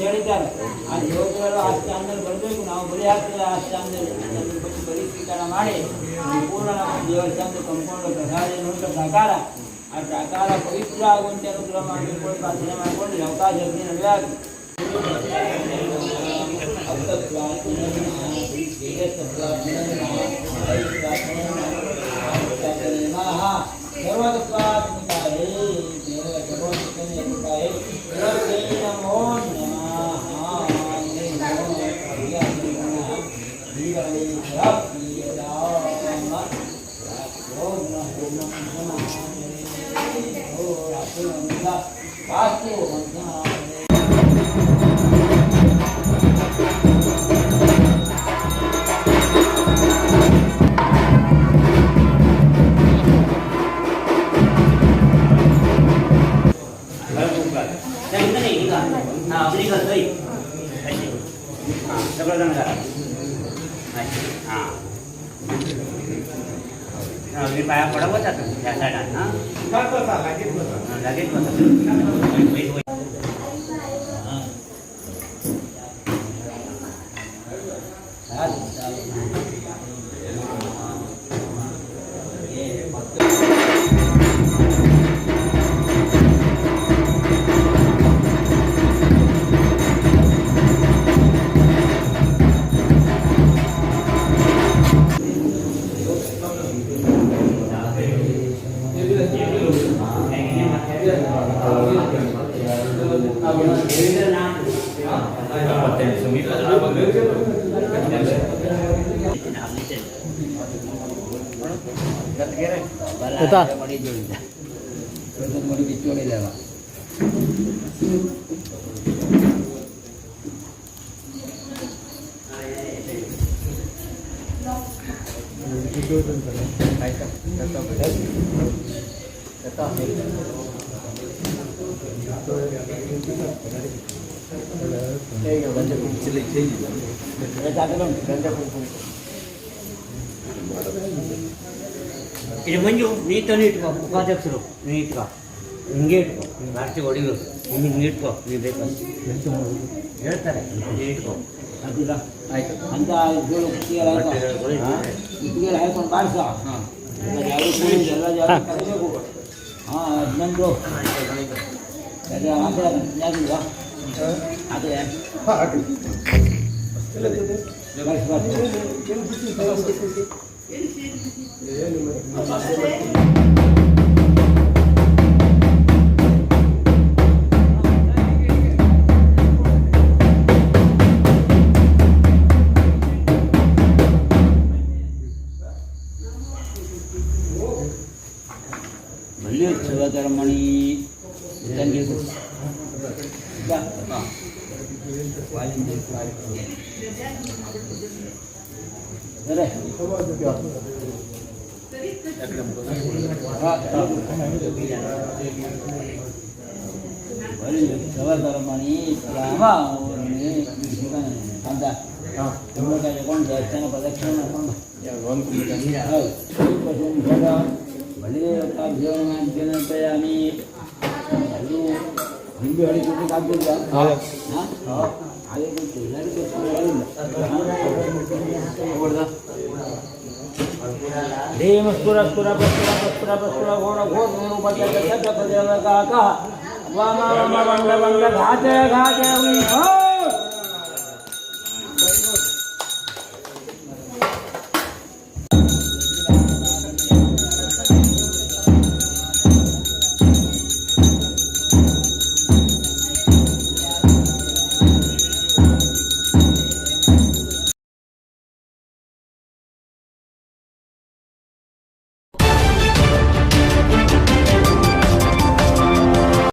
ಹೇಳಿದ್ದಾರೆ ಆ ಯೋಧರು ಆ ಸ್ಥಾನದಲ್ಲಿ ಬರಬೇಕು. ನಾವು ಬಲಿ ಹಾಕ್ತೇವೆ ಆ ಸ್ಥಾನದಲ್ಲಿ ಬಲಿ ಸ್ವೀಕಾರ ಮಾಡಿ ಪೂರ್ಣ ನಮ್ಮ ದೇವಸ್ಥಾನದ ಕಂಪೌಂಡ್ ಪ್ರಸಾದ ಎನ್ನುವಂಥ ಪ್ರಕಾರ ಆ ಪ್ರಕಾರ ಪವಿತ್ರ ಆಗುವಂತೆ ಅನುಗ್ರಹ ಮಾಡಿಕೊಂಡು ಪ್ರಾರ್ಥನೆ ಮಾಡಿಕೊಂಡು ಅವಕಾಶ ನಡೆಯಾಗ पाया पडा होता त्या साईडान लगेच ಇದು ಮಂಜು ನೀತನು ಇಟ್ಕೋ ಉಪಾಧ್ಯಕ್ಷರು ನೀ ಇಟ್ಕೋ ಹಿಂಗೆ ಇಟ್ಕೋ ರಾಷ್ಟ್ರೀಯ ಹೊಡಿಬೇಕು ಹಿಂಗೆ ಇಟ್ಕೋ ನೀವು ಬೇಕು ಹೇಳ್ತಾರೆ ನೀ ಇಟ್ಕೋ ಅದಿಲ್ಲ ಆಯ್ತು ಅಂತ ಇದ್ಗಳು ಕುತ್ತಿಗೆ ಹಾಕೊಂಡು ಬಾರಿಸ ಹಾಂ ಎಲ್ಲ ಜಾಗ ಕಲಿಬೇಕು ಹಾಂ 11 ಅದೇ ಅದೇ ಯಾಕಿಲ್ವಾ ಅದೇ ಶಿವಧರ್ಮಣಿ ಶಿವಧರ್ಮಣಿ ರಾಮ ಅಂತ ಕುಂಬಳಕಾಯಿ ತಗೊಂಡು ದೇವಸ್ಥಾನ ಪ್ರದಕ್ಷಿಣೆ ಮಾಡ್ಕೊಂಡು ಬಳ್ಳಿ ಅದು ಹಿಂದೆ ಹೊಡಿಲಿಕ್ಕೆ ಆಗ್ತಿಲ್ಲ ಧೀಮ ಸ್ಫುರ ಸ್ಫುರ ಪ್ರಸ್ಫುರ ಪ್ರಸ್ಫುರ ಪ್ರಸ್ಫುರ ಘೋರ ಘೋರ ರೂಪ ವಾಮ ಘಾತೆ ಘಾತೆ